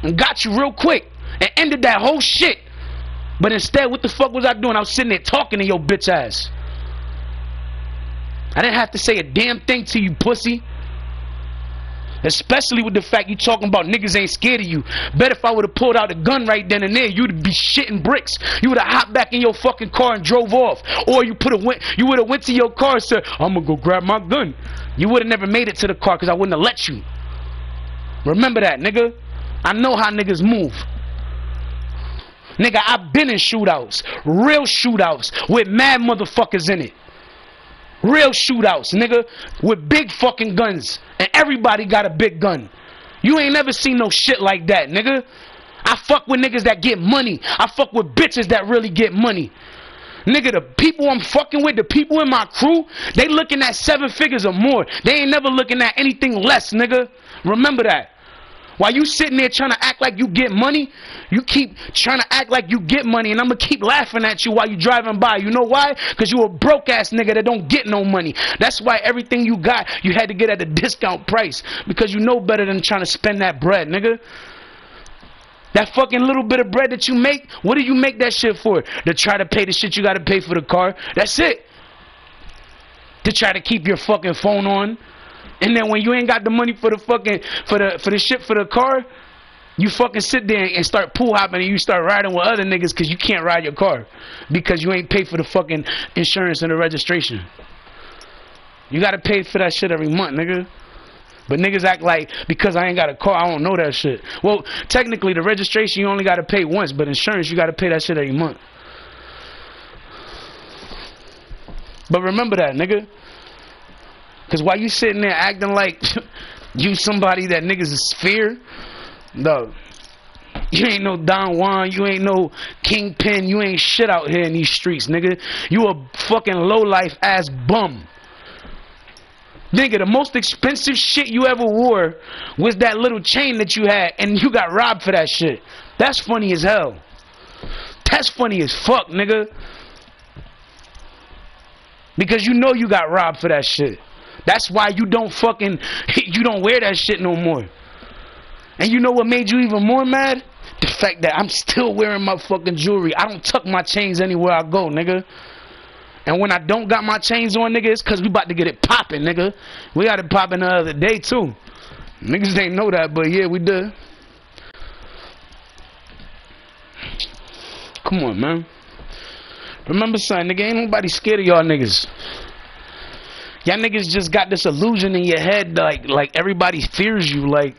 and got you real quick and ended that whole shit. But instead, what the fuck was I doing? I was sitting there talking to your bitch ass. I didn't have to say a damn thing to you, pussy. Especially with the fact you talking about niggas ain't scared of you. Bet if I would have pulled out a gun right then and there, you'd be shitting bricks. You would have hopped back in your fucking car and drove off. Or you would have went to your car and said, "I'm gonna go grab my gun." You would have never made it to the car because I wouldn't have let you. Remember that, nigga. I know how niggas move. Nigga, I've been in shootouts. Real shootouts with mad motherfuckers in it. Real shootouts, nigga, with big fucking guns. And everybody got a big gun. You ain't never seen no shit like that, nigga. I fuck with niggas that get money. I fuck with bitches that really get money. Nigga, the people I'm fucking with, the people in my crew, they looking at 7 figures or more. They ain't never looking at anything less, nigga. Remember that. While you sitting there trying to act like you get money, you keep trying to act like you get money, and I'm going to keep laughing at you while you driving by. You know why? Because you a broke-ass nigga that don't get no money. That's why everything you got, you had to get at a discount price. Because you know better than trying to spend that bread, nigga. That fucking little bit of bread that you make, what do you make that shit for? To try to pay the shit you got to pay for the car? That's it. To try to keep your fucking phone on. And then when you ain't got the money for the fucking for the shit for the car, you fucking sit there and start pool hopping and you start riding with other niggas because you can't ride your car because you ain't paid for the fucking insurance and the registration. You gotta pay for that shit every month, nigga. But niggas act like because I ain't got a car, I don't know that shit. Well, technically the registration you only gotta pay once, but insurance you gotta pay that shit every month. But remember that, nigga. Because while you sitting there acting like you somebody that niggas is fear, no, you ain't no Don Juan, you ain't no Kingpin, you ain't shit out here in these streets, nigga. You a fucking low-life ass bum. Nigga, the most expensive shit you ever wore was that little chain that you had, and you got robbed for that shit. That's funny as hell. That's funny as fuck, nigga. Because you know you got robbed for that shit. That's why you don't wear that shit no more. And you know what made you even more mad? The fact that I'm still wearing my fucking jewelry. I don't tuck my chains anywhere I go, nigga. And when I don't got my chains on, nigga, it's because we about to get it popping, nigga. We got it popping the other day, too. Niggas didn't know that, but yeah, we did. Come on, man. Remember, son, nigga, ain't nobody scared of y'all niggas. Y'all niggas just got this illusion in your head like everybody fears you, like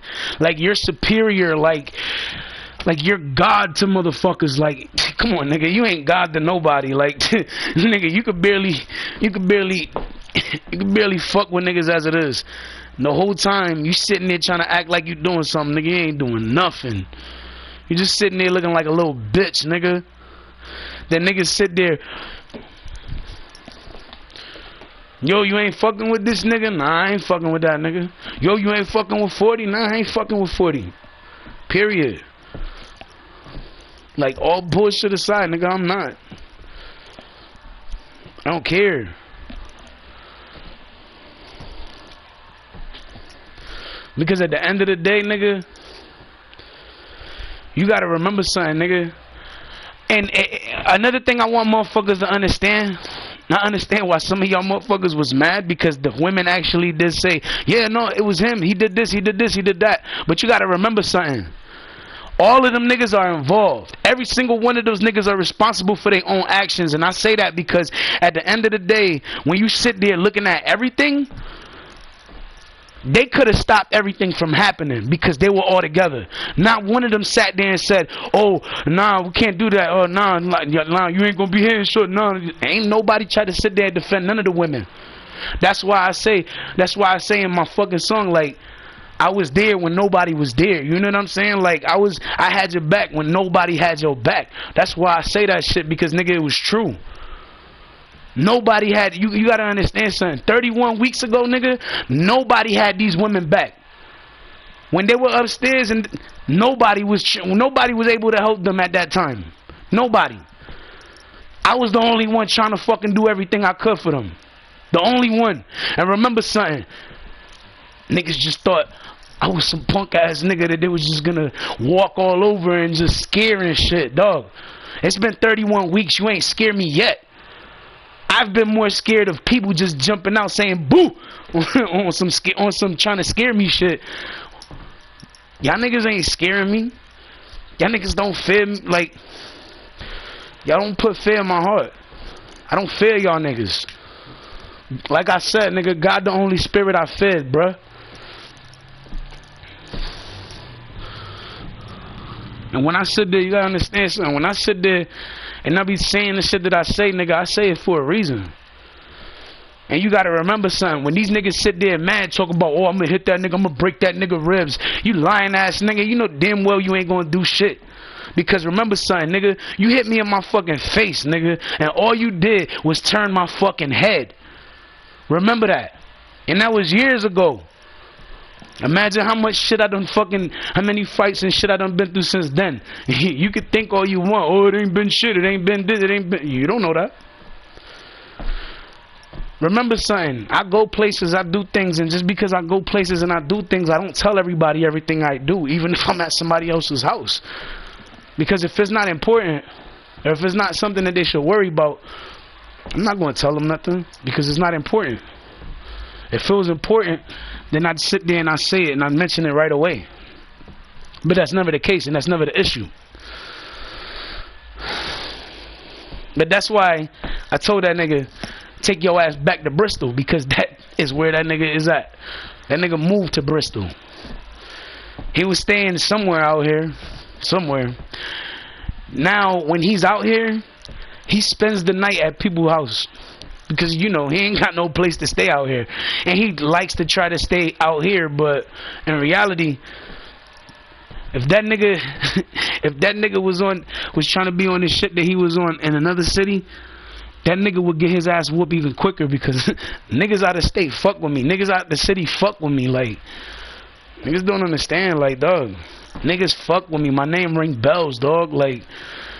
you're superior, like you're God to motherfuckers. Like, come on, nigga, you ain't God to nobody. Like, nigga, you could barely fuck with niggas as it is. The whole time you sitting there trying to act like you doing something, nigga. You ain't doing nothing. You just sitting there looking like a little bitch, nigga. That niggas sit there. Yo, you ain't fucking with this nigga? Nah, I ain't fucking with that nigga. Yo, you ain't fucking with 40? Nah, I ain't fucking with 40. Period. Like, all bullshit aside, nigga, I'm not. I don't care. Because at the end of the day, nigga, you gotta remember something, nigga. And another thing I want motherfuckers to understand, I understand why some of y'all motherfuckers was mad, because the women actually did say, yeah, no, it was him. He did this, he did this, he did that. But you gotta remember something. All of them niggas are involved. Every single one of those niggas are responsible for their own actions. And I say that because at the end of the day, when you sit there looking at everything, they could have stopped everything from happening because they were all together. Not one of them sat there and said, oh, nah, we can't do that. Oh, nah, you ain't gonna be here and short. Nah, ain't nobody tried to sit there and defend none of the women. That's why I say in my fucking song, like, I was there when nobody was there. You know what I'm saying? Like, I had your back when nobody had your back. That's why I say that shit, because nigga, it was true. Nobody had, you gotta understand something. 31 weeks ago, nigga, nobody had these women back. When they were upstairs, and nobody was able to help them at that time. Nobody. I was the only one trying to fucking do everything I could for them. The only one. And remember something. Niggas just thought I was some punk ass nigga that they was just gonna walk all over and just scare and shit, dog. It's been 31 weeks. You ain't scared me yet. I've been more scared of people just jumping out saying boo on some trying to scare me shit. Y'all niggas ain't scaring me. Y'all niggas don't fear me. Like, y'all don't put fear in my heart. I don't fear y'all niggas. Like I said, nigga, God the only spirit I fed, bruh. And when I sit there, you gotta understand something. When I sit there and I be saying the shit that I say, nigga, I say it for a reason. And you gotta remember something. When these niggas sit there mad, talk about, oh, I'm gonna hit that nigga, I'm gonna break that nigga ribs. You lying ass nigga, you know damn well you ain't gonna do shit. Because remember something, nigga, you hit me in my fucking face, nigga, and all you did was turn my fucking head. Remember that. And that was years ago. Imagine how much shit I done fucking, how many fights and shit I done been through since then. You could think all you want. Oh, it ain't been shit. It ain't been this. It ain't been. You don't know that. Remember something. I go places, I do things, and just because I go places and I do things, I don't tell everybody everything I do, even if I'm at somebody else's house. Because if it's not important, or if it's not something that they should worry about, I'm not going to tell them nothing, because it's not important. If it was important, then I'd sit there and I'd say it and I'd mention it right away. But that's never the case, and that's never the issue. But that's why I told that nigga, take your ass back to Bristol, because that is where that nigga is at. That nigga moved to Bristol. He was staying somewhere out here. Somewhere. Now, when he's out here, he spends the night at people's house. Because, you know, he ain't got no place to stay out here. And he likes to try to stay out here, but in reality, if that nigga was trying to be on this shit that he was on in another city, that nigga would get his ass whooped even quicker, because niggas out of state fuck with me. Niggas out the city fuck with me. Like, niggas don't understand. Like, dog, niggas fuck with me. My name ring bells, dog. Like,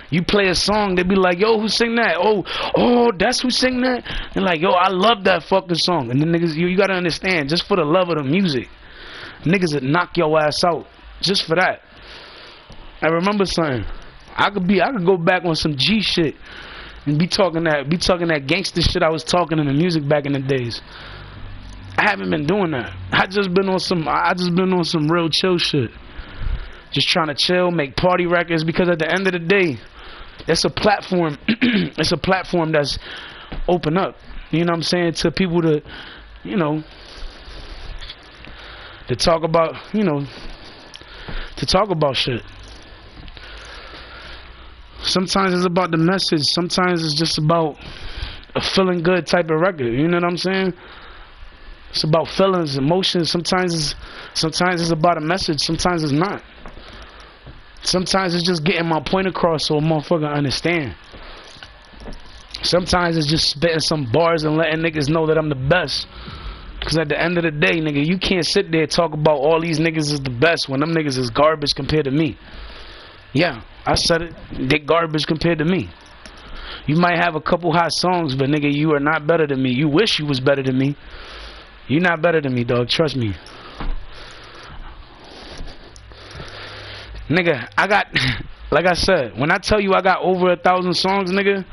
you play a song, they be like, yo, who sing that? Oh, that's who sing that? They're like, yo, I love that fucking song. And then niggas, you gotta understand, just for the love of the music, niggas would knock your ass out just for that. I remember something. I could go back on some G shit and be talking that gangster shit I was talking in the music back in the days. I haven't been doing that. I just been on some real chill shit. Just trying to chill, make party records, because at the end of the day, it's a platform. It's a platform that's open up. You know what I'm saying? To people to, you know, to talk about, you know, to talk about shit. Sometimes it's about the message. Sometimes it's just about a feeling good type of record. You know what I'm saying? It's about feelings, emotions. Sometimes it's about a message. Sometimes it's not. Sometimes it's just getting my point across so a motherfucker understand. Sometimes it's just spitting some bars and letting niggas know that I'm the best. Cause at the end of the day, nigga, you can't sit there and talk about all these niggas is the best when them niggas is garbage compared to me. Yeah, I said it. They garbage compared to me. You might have a couple hot songs, but nigga, you are not better than me. You wish you was better than me. You're not better than me, dog. Trust me. Nigga, I got, like I said, when I tell you I got over 1,000 songs, nigga,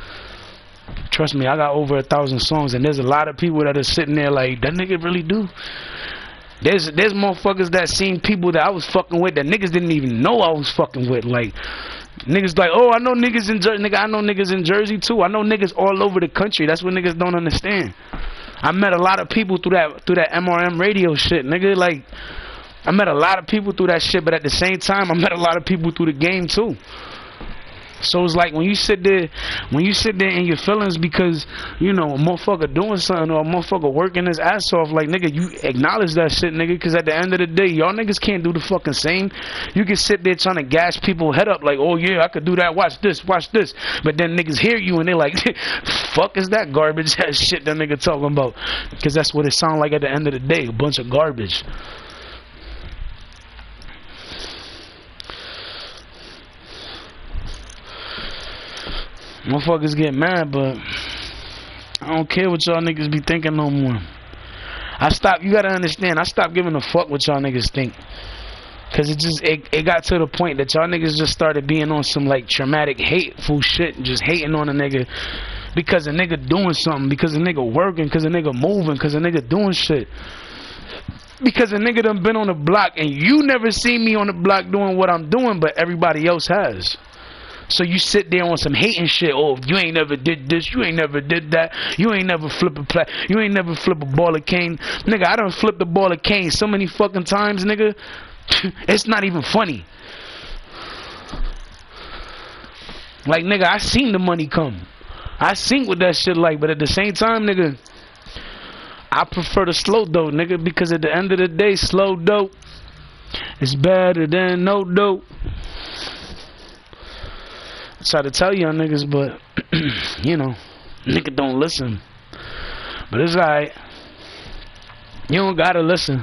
trust me, I got over 1,000 songs, and there's a lot of people that are sitting there like, that nigga really do? There's motherfuckers that seen people that I was fucking with that niggas didn't even know I was fucking with. Like, niggas like, oh, I know niggas in Jersey. Nigga, I know niggas in Jersey too. I know niggas all over the country. That's what niggas don't understand. I met a lot of people through that MRM radio shit, nigga. Like, I met a lot of people through that shit, but at the same time, I met a lot of people through the game too. So it's like when you sit there in your feelings because, you know, a motherfucker doing something or a motherfucker working his ass off, like, nigga, you acknowledge that shit, nigga, because at the end of the day, y'all niggas can't do the fucking same. You can sit there trying to gas people head up like, oh yeah, I could do that, watch this. But then niggas hear you and they like, fuck is that garbage ass shit that nigga talking about? Because that's what it sound like at the end of the day, a bunch of garbage. Motherfuckers get mad, but I don't care what y'all niggas be thinking no more. You gotta understand, I stopped giving a fuck what y'all niggas think. Cause it got to the point that y'all niggas just started being on some like traumatic, hateful shit and just hating on a nigga because a nigga doing something, because a nigga working, because a nigga moving, because a nigga doing shit. Because a nigga done been on the block and you never seen me on the block doing what I'm doing, but everybody else has. So you sit there on some hating shit. Oh, you ain't never did this. You ain't never did that. You ain't never flip You ain't never flip a ball of cane. Nigga, I done flipped a ball of cane so many fucking times, nigga. It's not even funny. Like, nigga, I seen the money come. I seen what that shit like. But at the same time, nigga, I prefer the slow dope, nigga. Because at the end of the day, slow dope is better than no dope. Try to tell y'all niggas, but you know, nigga don't listen. But it's alright. You don't gotta listen.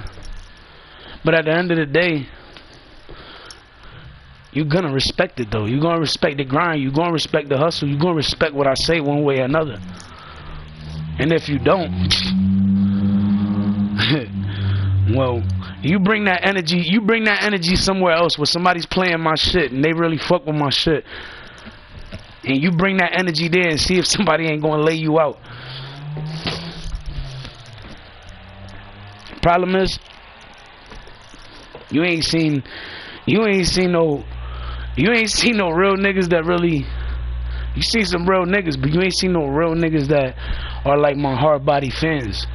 But at the end of the day, you gonna respect it though. You gonna respect the grind. You gonna respect the hustle. You gonna respect what I say one way or another. And if you don't, well, you bring that energy somewhere else where somebody's playing my shit and they really fuck with my shit. And you bring that energy there and see if somebody ain't gonna lay you out. Problem is, you ain't seen no real niggas that really. You see some real niggas, but you ain't seen no real niggas that are like my hard body fans.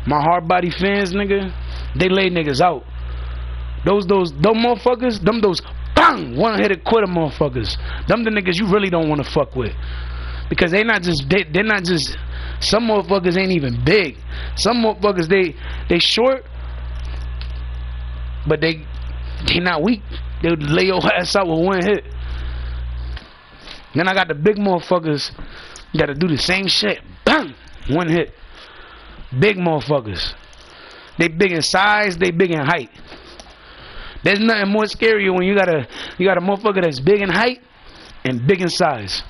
My hard body fans, nigga, they lay niggas out. Those motherfuckers, those bang, one-hitter quitter motherfuckers. Them the niggas you really don't want to fuck with. Because they're not just, some motherfuckers ain't even big. Some motherfuckers, they short, but they not weak. They would lay your ass out with one hit. Then I got the big motherfuckers, gotta do the same shit. Bang, one hit. Big motherfuckers. They big in size, they big in height. There's nothing more scarier when you got a motherfucker that's big in height and big in size.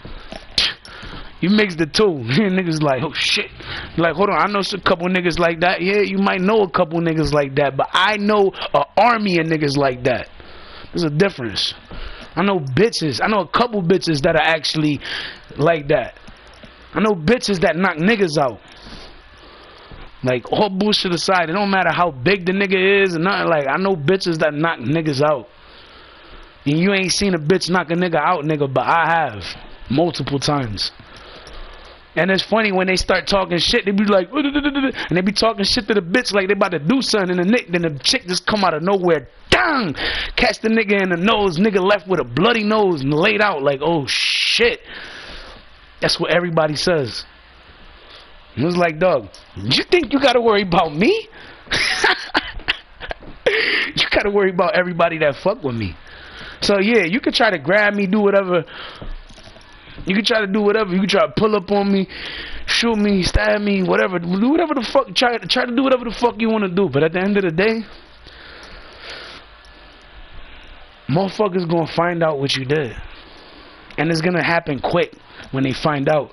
You mix the two. Niggas like, oh shit. Like, hold on, I know a couple niggas like that. Yeah, you might know a couple niggas like that, but I know an army of niggas like that. There's a difference. I know bitches. I know a couple bitches that are actually like that. I know bitches that knock niggas out. Like, all bullshit aside, it don't matter how big the nigga is and nothing. Like, I know bitches that knock niggas out. And you ain't seen a bitch knock a nigga out, nigga, but I have. Multiple times. And it's funny when they start talking shit, they be like, and they be talking shit to the bitch like they about to do something, and then the chick just come out of nowhere, dang, catch the nigga in the nose, nigga left with a bloody nose and laid out like, oh shit. That's what everybody says. It was like, dog, you think you gotta worry about me? gotta worry about everybody that fuck with me. So yeah, you could try to grab me, do whatever. You can try to do whatever. You can try to pull up on me, shoot me, stab me, whatever. Do whatever the fuck. Try to do whatever the fuck you want to do. But at the end of the day, motherfuckers gonna find out what you did, and it's gonna happen quick when they find out.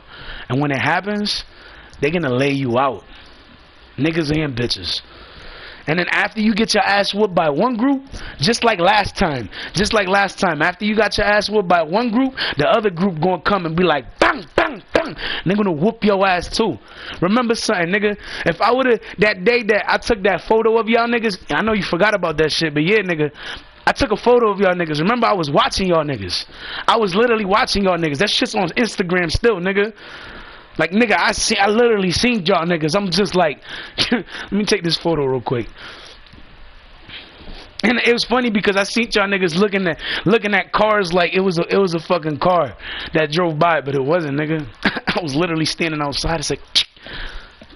And when it happens, they're gonna lay you out, niggas and bitches. And then after you get your ass whooped by one group, just like last time, after you got your ass whooped by one group, the other group gonna come and be like, bang, bang, bang. And they're gonna whoop your ass too. Remember something, nigga. If I would've, that day that I took that photo of y'all niggas, I know you forgot about that shit, but yeah, nigga, I took a photo of y'all niggas. Remember, I was watching y'all niggas. I was literally watching y'all niggas. That shit's on Instagram still, nigga. Like, nigga, I literally seen y'all niggas. I'm just like, let me take this photo real quick. And it was funny because I seen y'all niggas looking at cars like it was a fucking car that drove by, but it wasn't, nigga. I was literally standing outside. It's like,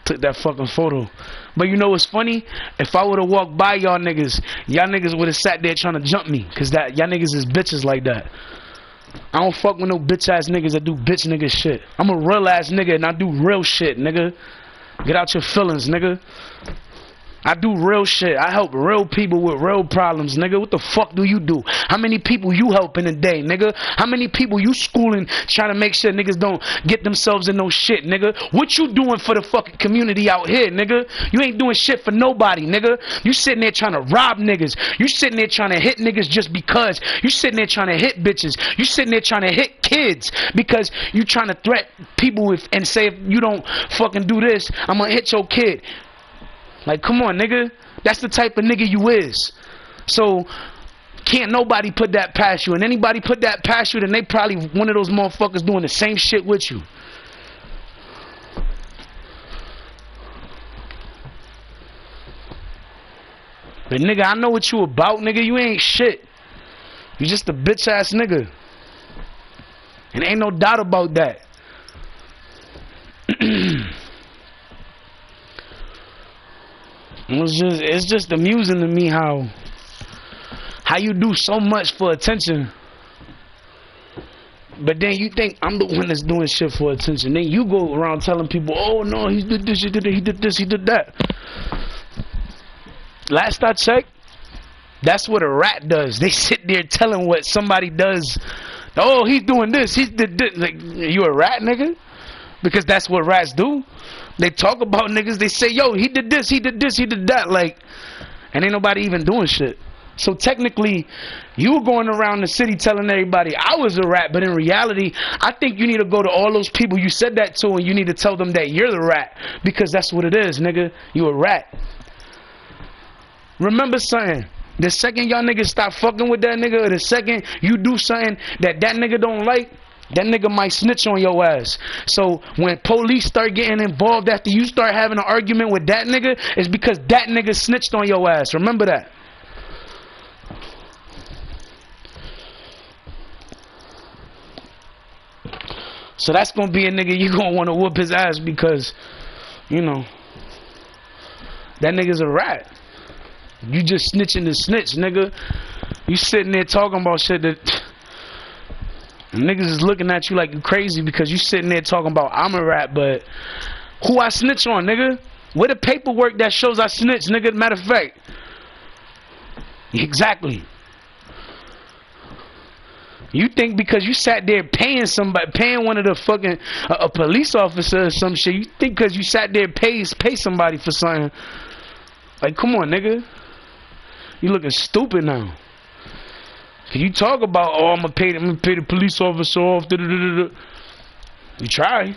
took that fucking photo. But you know what's funny? If I would have walked by y'all niggas would have sat there trying to jump me, cause that y'all niggas is bitches like that. I don't fuck with no bitch ass niggas that do bitch nigga shit. I'm a real ass nigga and I do real shit, nigga. Get out your feelings, nigga. I do real shit. I help real people with real problems, nigga. What the fuck do you do? How many people you help in a day, nigga? How many people you schooling trying to make sure niggas don't get themselves in no shit, nigga? What you doing for the fucking community out here, nigga? You ain't doing shit for nobody, nigga. You sitting there trying to rob niggas. You sitting there trying to hit niggas just because. You sitting there trying to hit bitches. You sitting there trying to hit kids because you trying to threat people and say if you don't fucking do this, I'm gonna hit your kid. Like, come on, nigga. That's the type of nigga you is. So, can't nobody put that past you. And anybody put that past you, then they probably one of those motherfuckers doing the same shit with you. But, nigga, I know what you about, nigga. You ain't shit. You just a bitch ass nigga. And ain't no doubt about that. It's just amusing to me how you do so much for attention, but then you think I'm the one that's doing shit for attention. Then you go around telling people, oh no, he did this, he did this, he did that. Last I checked, that's what a rat does. They sit there telling what somebody does. Oh, he's doing this, he did this. Like, you a rat, nigga? Because that's what rats do. They talk about niggas, they say, yo, he did this, he did this, he did that, like, and ain't nobody even doing shit. So technically, you were going around the city telling everybody I was a rat, but in reality, I think you need to go to all those people you said that to and you need to tell them that you're the rat, because that's what it is, nigga. You a rat. Remember something. The second y'all niggas stop fucking with that nigga, or the second you do something that nigga don't like, that nigga might snitch on your ass. So when police start getting involved after you start having an argument with that nigga, it's because that nigga snitched on your ass. Remember that. So that's gonna be a nigga you gonna wanna whoop his ass because, you know, that nigga's a rat. You just snitching to snitch, nigga. You sitting there talking about shit that niggas is looking at you like you crazy because you sitting there talking about I'm a rat, but who I snitch on, nigga? Where the paperwork that shows I snitch, nigga? Matter of fact. Exactly. You think because you sat there paying somebody, paying one of the fucking a police officer or some shit, you think because you sat there pay somebody for something? Like, come on, nigga. You looking stupid now. You talk about, oh, I'm gonna pay the police officer off. Da, da, da, da. You try.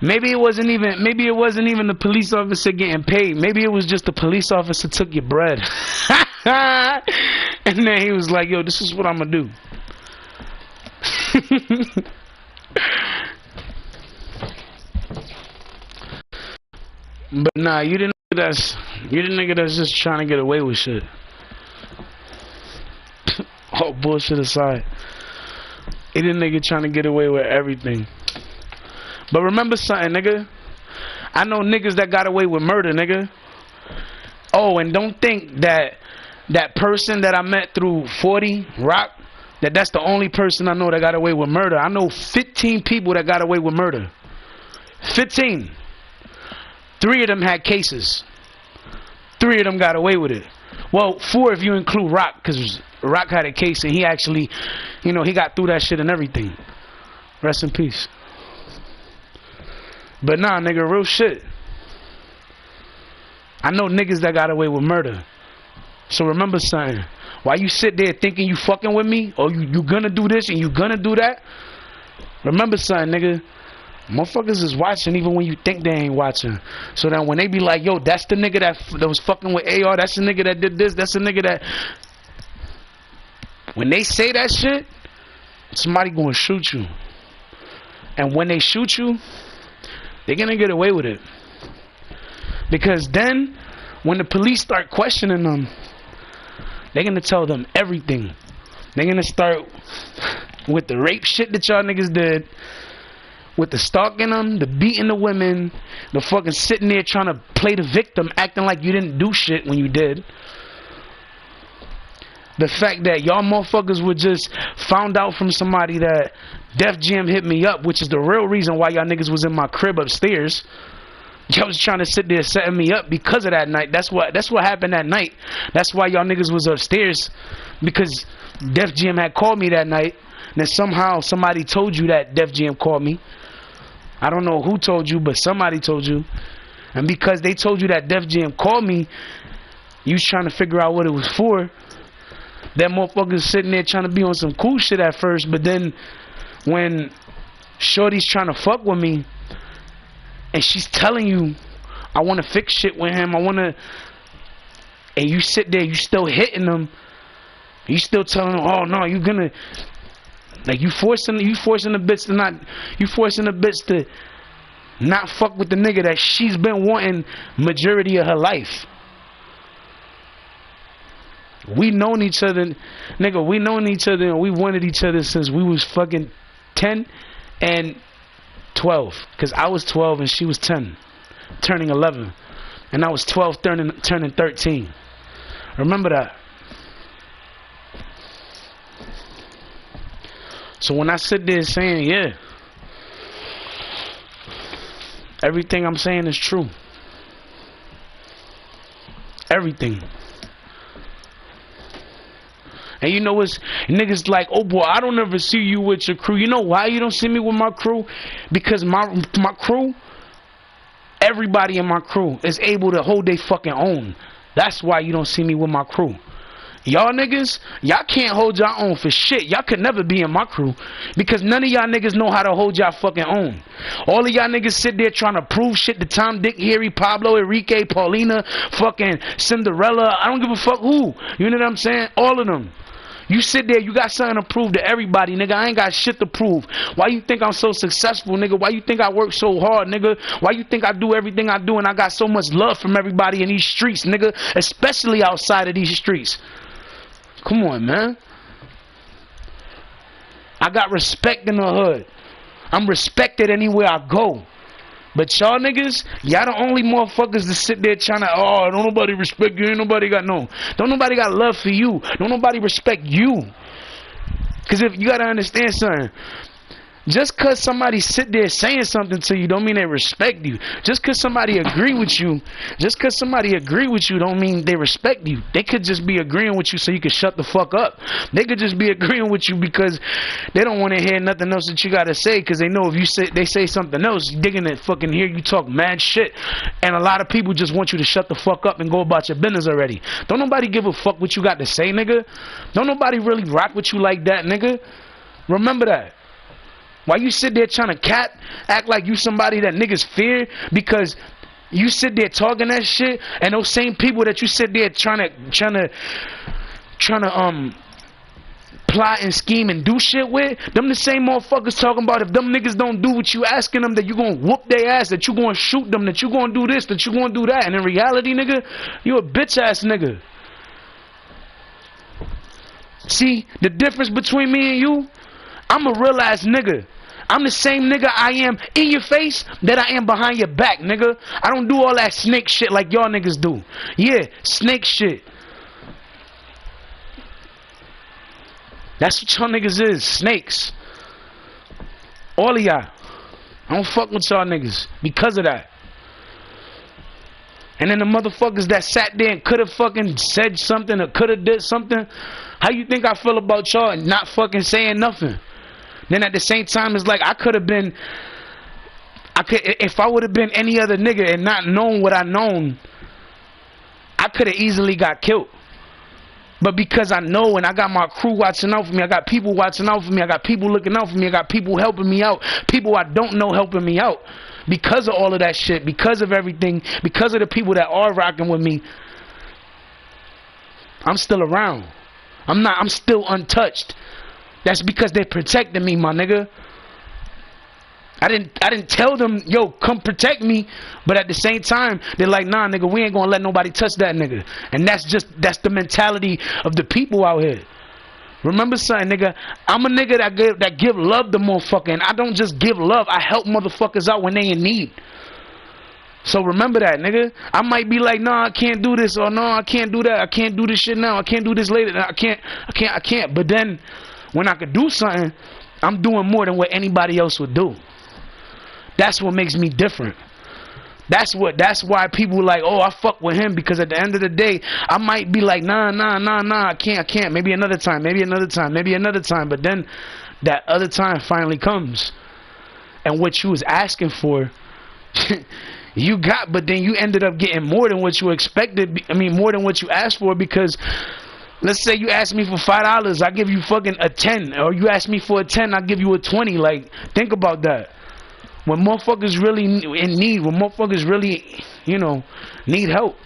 Maybe it wasn't even the police officer getting paid. Maybe it was just the police officer took your bread. And then he was like, yo, this is what I'm gonna do. But nah, you the nigga that's just trying to get away with shit. All bullshit aside, you the nigga trying to get away with everything. But remember something, nigga. I know niggas that got away with murder, nigga. Oh, and don't think that that person that I met through 40 Rock, that's the only person I know that got away with murder. I know 15 people that got away with murder. 15. 3 of them had cases. 3 of them got away with it. Well, 4 if you include Rock, because Rock had a case and he actually, you know, he got through that shit and everything. Rest in peace. But nah, nigga, real shit. I know niggas that got away with murder. So remember something. While you sit there thinking you fucking with me, or you gonna do this and you gonna do that, remember something, nigga. Motherfuckers is watching even when you think they ain't watching. So that when they be like, yo, that's the nigga that was fucking with AR, that's the nigga that did this, that's the nigga that... When they say that shit, somebody gonna shoot you. And when they shoot you, they're gonna get away with it. Because then, when the police start questioning them, they're gonna tell them everything. They're gonna start with the rape shit that y'all niggas did, with the stalking them, the beating the women, the fucking sitting there trying to play the victim, acting like you didn't do shit when you did. The fact that y'all motherfuckers were just found out from somebody that Def Jam hit me up, which is the real reason why y'all niggas was in my crib upstairs. Y'all was trying to sit there setting me up because of that night. That's what happened that night. That's why y'all niggas was upstairs, because Def Jam had called me that night. And then somehow somebody told you that Def Jam called me. I don't know who told you, but somebody told you. And because they told you that Def Jam called me, you was trying to figure out what it was for. That motherfucker's sitting there trying to be on some cool shit at first, but then when Shorty's trying to fuck with me and she's telling you, I want to fix shit with him, I want to, and you sit there, you still hitting them, you still telling them, oh no, you gonna, like you forcing the bitch to not fuck with the nigga that she's been wanting majority of her life. We known each other, nigga, we known each other and we wanted each other since we was fucking 10 and 12. Because I was 12 and she was 10, turning 11. And I was 12 turning 13. Remember that. So when I sit there saying, yeah, everything I'm saying is true. Everything. And you know what's, niggas like, oh boy, I don't ever see you with your crew. You know why you don't see me with my crew? Because my crew, everybody in my crew is able to hold their fucking own. That's why you don't see me with my crew. Y'all niggas, y'all can't hold y'all own for shit. Y'all could never be in my crew because none of y'all niggas know how to hold y'all fucking own. All of y'all niggas sit there trying to prove shit to Tom, Dick, Harry, Pablo, Enrique, Paulina, fucking Cinderella. I don't give a fuck who. You know what I'm saying? All of them. You sit there, you got something to prove to everybody, nigga. I ain't got shit to prove. Why you think I'm so successful, nigga? Why you think I work so hard, nigga? Why you think I do everything I do and I got so much love from everybody in these streets, nigga? Especially outside of these streets. Come on, man. I got respect in the hood. I'm respected anywhere I go. But y'all niggas, y'all the only motherfuckers that sit there trying to, oh, don't nobody respect you, ain't nobody got don't nobody got love for you, don't nobody respect you. Cause if you gotta understand something, just cause somebody sit there saying something to you don't mean they respect you. Just cause somebody agree with you, don't mean they respect you. They could just be agreeing with you so you can shut the fuck up. They could just be agreeing with you because they don't want to hear nothing else that you gotta say, cause they know if they say something else, they're gonna fucking hear you talk mad shit. And a lot of people just want you to shut the fuck up and go about your business already. Don't nobody give a fuck what you got to say, nigga. Don't nobody really rock with you like that, nigga. Remember that. Why you sit there trying to act like you somebody that niggas fear because you sit there talking that shit, and those same people that you sit there trying to plot and scheme and do shit with, them the same motherfuckers talking about if them niggas don't do what you asking them, that you gonna whoop their ass, that you gonna shoot them, that you gonna do this, that you gonna do that. And in reality, nigga, you a bitch ass nigga. See the difference between me and you? I'm a real ass nigga. I'm the same nigga I am in your face that I am behind your back, nigga. I don't do all that snake shit like y'all niggas do. Yeah, snake shit. That's what y'all niggas is, snakes. All of y'all. I don't fuck with y'all niggas because of that. And then the motherfuckers that sat there and could have fucking said something or could have did something. How you think I feel about y'all and not fucking saying nothing? Then at the same time, it's like I could have been, if I would have been any other nigga and not known what I known, I could have easily got killed. But because I know and I got my crew watching out for me, I got people watching out for me, I got people looking out for me, I got people helping me out, people I don't know helping me out. Because of all of that shit, because of everything, because of the people that are rocking with me, I'm still around. I'm still untouched. That's because they protected me, my nigga. I didn't tell them, yo, come protect me, but at the same time, they're like, nah, nigga, we ain't gonna let nobody touch that nigga. And that's the mentality of the people out here. Remember something, nigga, I'm a nigga that give love to motherfucker, and I don't just give love, I help motherfuckers out when they in need. So remember that, nigga. I might be like, nah, I can't do this, or no, I can't do that, I can't do this shit now, I can't do this later, I can't. But then, when I could do something, I'm doing more than what anybody else would do. That's what makes me different. That's why people like, oh, I fuck with him, because at the end of the day, I might be like, nah, I can't. Maybe another time. But then that other time finally comes. And what you was asking for, you got, but then you ended up getting more than what you expected. I mean, more than what you asked for, because let's say you ask me for $5, I give you fucking a 10. Or you ask me for a 10, I give you a 20. Like, think about that. When motherfuckers really in need, when motherfuckers really, you know, need help,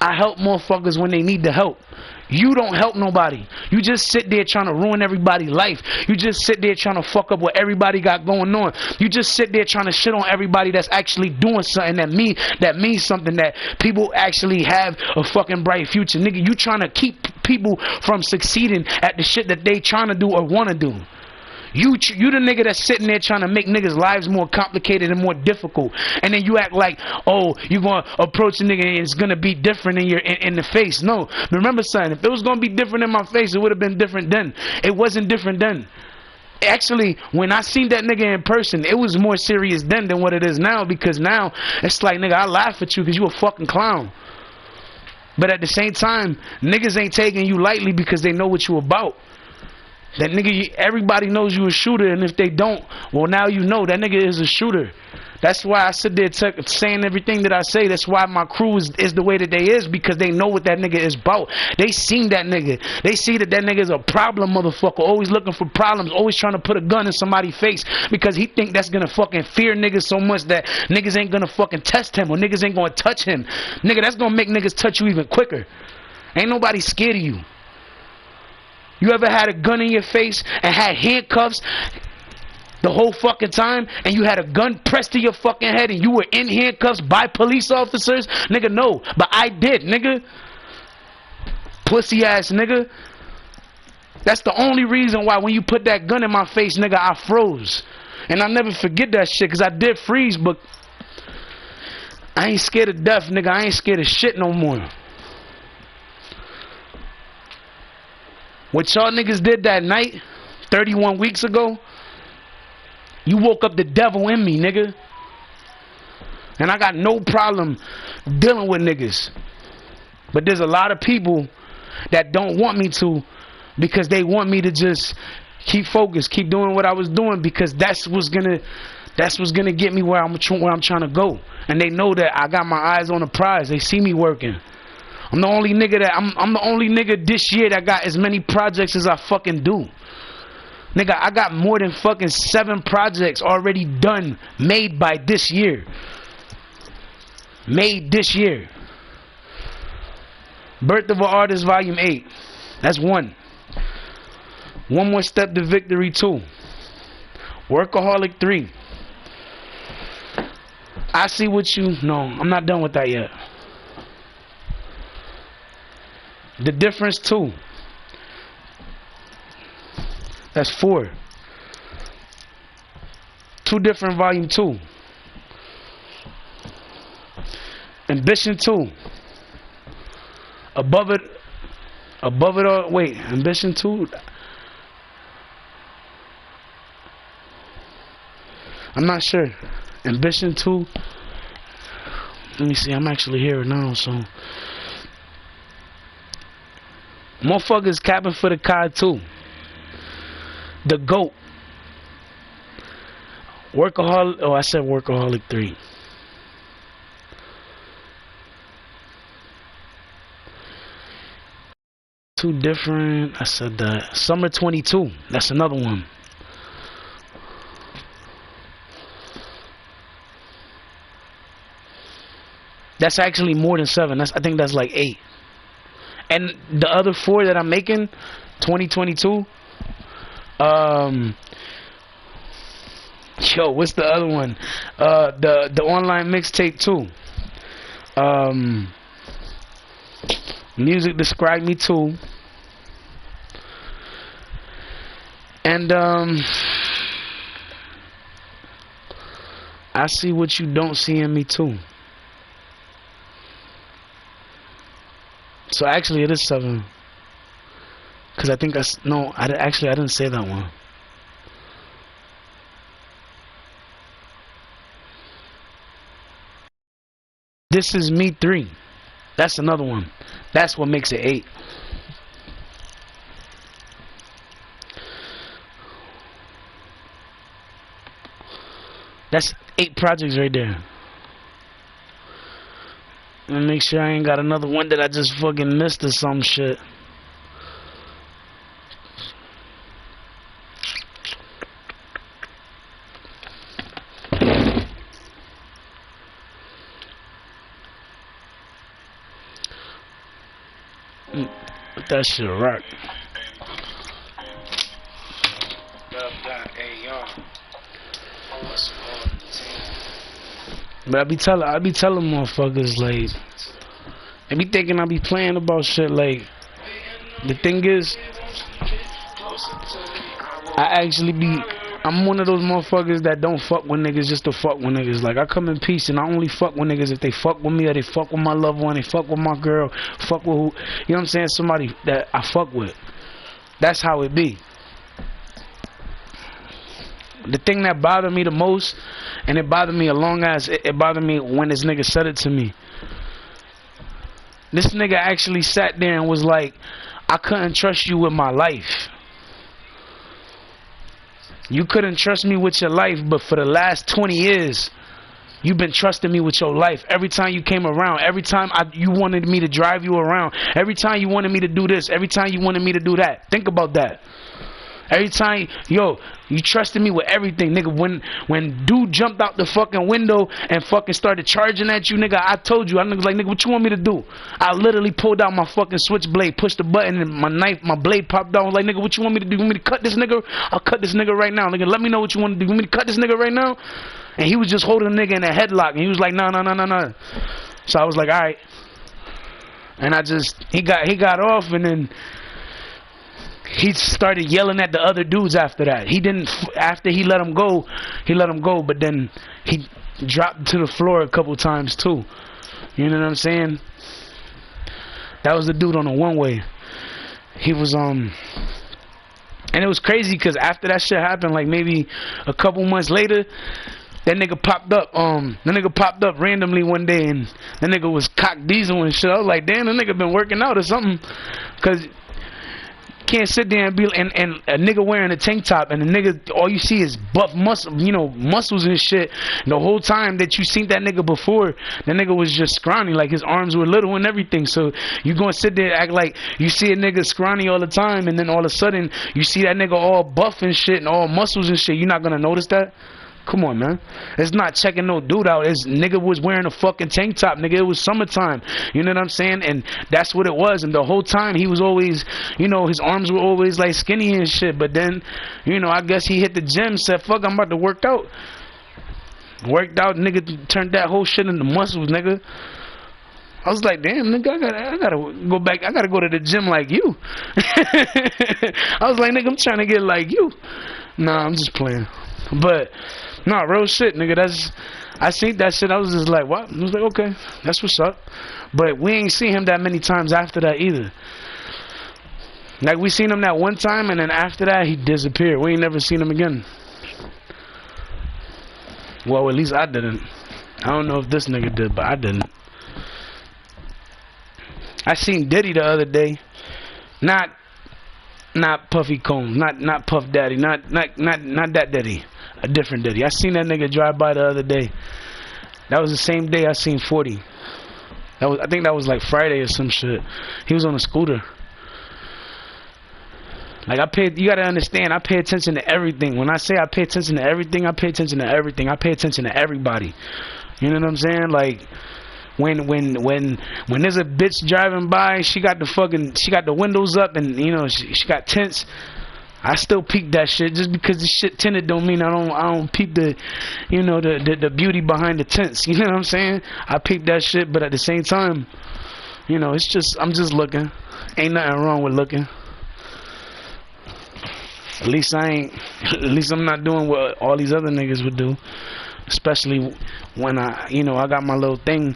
I help motherfuckers when they need the help. You don't help nobody. You just sit there trying to ruin everybody's life. You just sit there trying to fuck up what everybody got going on. You just sit there trying to shit on everybody that's actually doing something that means something, that people actually have a fucking bright future. Nigga, you trying to keep people from succeeding at the shit that they trying to do or want to do. You the nigga that's sitting there trying to make niggas' lives more complicated and more difficult, and then you act like, oh, you gonna approach a nigga and it's gonna be different in the face. No, remember something. If it was gonna be different in my face, it would have been different then. It wasn't different then. Actually, when I seen that nigga in person, it was more serious then than what it is now, because now it's like, nigga, I laugh at you because you a fucking clown. But at the same time, niggas ain't taking you lightly because they know what you about. That nigga, everybody knows you a shooter, and if they don't, well, now you know that nigga is a shooter. That's why I sit there saying everything that I say. That's why my crew is the way that they is, because they know what that nigga is about. They seen that nigga. They see that nigga is a problem motherfucker, always looking for problems, always trying to put a gun in somebody's face, because he think that's gonna fucking fear niggas so much that niggas ain't gonna fucking test him, or niggas ain't gonna touch him. Nigga, that's gonna make niggas touch you even quicker. Ain't nobody scared of you. You ever had a gun in your face and had handcuffs the whole fucking time, and you had a gun pressed to your fucking head and you were in handcuffs by police officers? Nigga, no. But I did, nigga. Pussy ass nigga. That's the only reason why when you put that gun in my face, nigga, I froze. And I'll never forget that shit, because I did freeze, but I ain't scared of death, nigga. I ain't scared of shit no more. What y'all niggas did that night, 31 weeks ago, you woke up the devil in me, nigga. And I got no problem dealing with niggas. But there's a lot of people that don't want me to, because they want me to just keep focused, keep doing what I was doing, because that's what's gonna get me where I'm trying to go. And they know that I got my eyes on the prize. They see me working. I'm the only nigga this year that got as many projects as I fucking do. Nigga, I got more than fucking 7 projects already done, made by this year. Made this year. Birth of an Artist Volume 8. That's 1. One More Step to Victory 2. Workaholic 3. I See What You... No, I'm not done with that yet. The Difference 2. That's 4. Two different volume 2. Ambition 2. Above it all. Wait, Ambition 2. I'm not sure. Ambition 2. Let me see. I'm actually here now, so. Motherfuckers capping for the COD 2. The GOAT. Workaholic. Oh, I said Workaholic 3. Two different. I said that. Summer 22. That's another one. That's actually more than 7. I think that's like 8. And the other 4 that I'm making, 2022. Yo, what's the other one? The online mixtape 2. Music Describe Me 2. And I See What You Don't See in Me 2. So actually it is 7. Cause I think I didn't say that one. This Is Me 3. That's another one. That's what makes it 8. That's 8 projects right there. And make sure I ain't got another one that I just fucking missed or some shit. Let that shit rock. Dub.AR. But I be telling motherfuckers, like, they be thinking I be playing about shit. Like, the thing is, I'm one of those motherfuckers that don't fuck with niggas just to fuck with niggas. Like, I come in peace and I only fuck with niggas if they fuck with me or they fuck with my loved one, they fuck with my girl, fuck with who, you know what I'm saying, somebody that I fuck with. That's how it be. The thing that bothered me the most, and it bothered me a long ass, it bothered me when this nigga said it to me. This nigga actually sat there and was like, I couldn't trust you with my life. You couldn't trust me with your life, but for the last 20 years, you've been trusting me with your life. Every time you came around, every time you wanted me to drive you around, every time you wanted me to do this, every time you wanted me to do that. Think about that. Every time, yo, you trusted me with everything, nigga. When dude jumped out the fucking window and fucking started charging at you, nigga, I told you. I was like, nigga, what you want me to do? I literally pulled out my fucking switchblade, pushed the button, and my blade popped out. I was like, nigga, what you want me to do? You want me to cut this nigga? I'll cut this nigga right now. Nigga, let me know what you want to do. You want me to cut this nigga right now? And he was just holding the nigga in a headlock, and he was like, no. So I was like, all right. And he got off, and then he started yelling at the other dudes after that. After he let him go, but then he dropped to the floor a couple times too. You know what I'm saying? That was the dude on the one-way. He was, and it was crazy because after that shit happened, like maybe a couple months later, that nigga popped up randomly one day, and that nigga was cock diesel and shit. I was like, damn, that nigga been working out or something, cause can't sit there and be and a nigga wearing a tank top and the nigga, all you see is buff muscle, you know, muscles and shit. And the whole time that you seen that nigga before, that nigga was just scrawny, like his arms were little and everything. So you gonna sit there and act like you see a nigga scrawny all the time, and then all of a sudden you see that nigga all buff and shit and all muscles and shit. You're not gonna notice that? Come on, man. It's not checking no dude out. It's nigga was wearing a fucking tank top, nigga. It was summertime. You know what I'm saying? And that's what it was. And the whole time he was always, you know, his arms were always like skinny and shit. But then, you know, I guess he hit the gym, said, fuck, I'm about to work out. Worked out, nigga, turned that whole shit into muscles, nigga. I was like, damn, nigga, I gotta go back. I gotta go to the gym like you. I was like, nigga, I'm trying to get like you. Nah, I'm just playing. But nah, real shit, nigga. I seen that shit. I was just like, what? I was like, okay, that's what's up. But we ain't seen him that many times after that either. Like, we seen him that one time, and then after that, he disappeared. We ain't never seen him again. Well, at least I didn't. I don't know if this nigga did, but I didn't. I seen Diddy the other day. Not Puffy Combs, not Puff Daddy, not that Diddy. A different Diddy. I seen that nigga drive by the other day. That was the same day I seen 40. I think that was like Friday or some shit. He was on a scooter. Like, you gotta understand, I pay attention to everything. When I say I pay attention to everything, I pay attention to everything. I pay attention to everybody. You know what I'm saying? Like, when there's a bitch driving by, she got the windows up, and you know she got tints. I still peep that shit. Just because the shit tinted don't mean I don't peep the, you know, the beauty behind the tints. You know what I'm saying? I peep that shit, but at the same time, you know, I'm just looking. Ain't nothing wrong with looking. At least I'm not doing what all these other niggas would do. Especially when I got my little thing,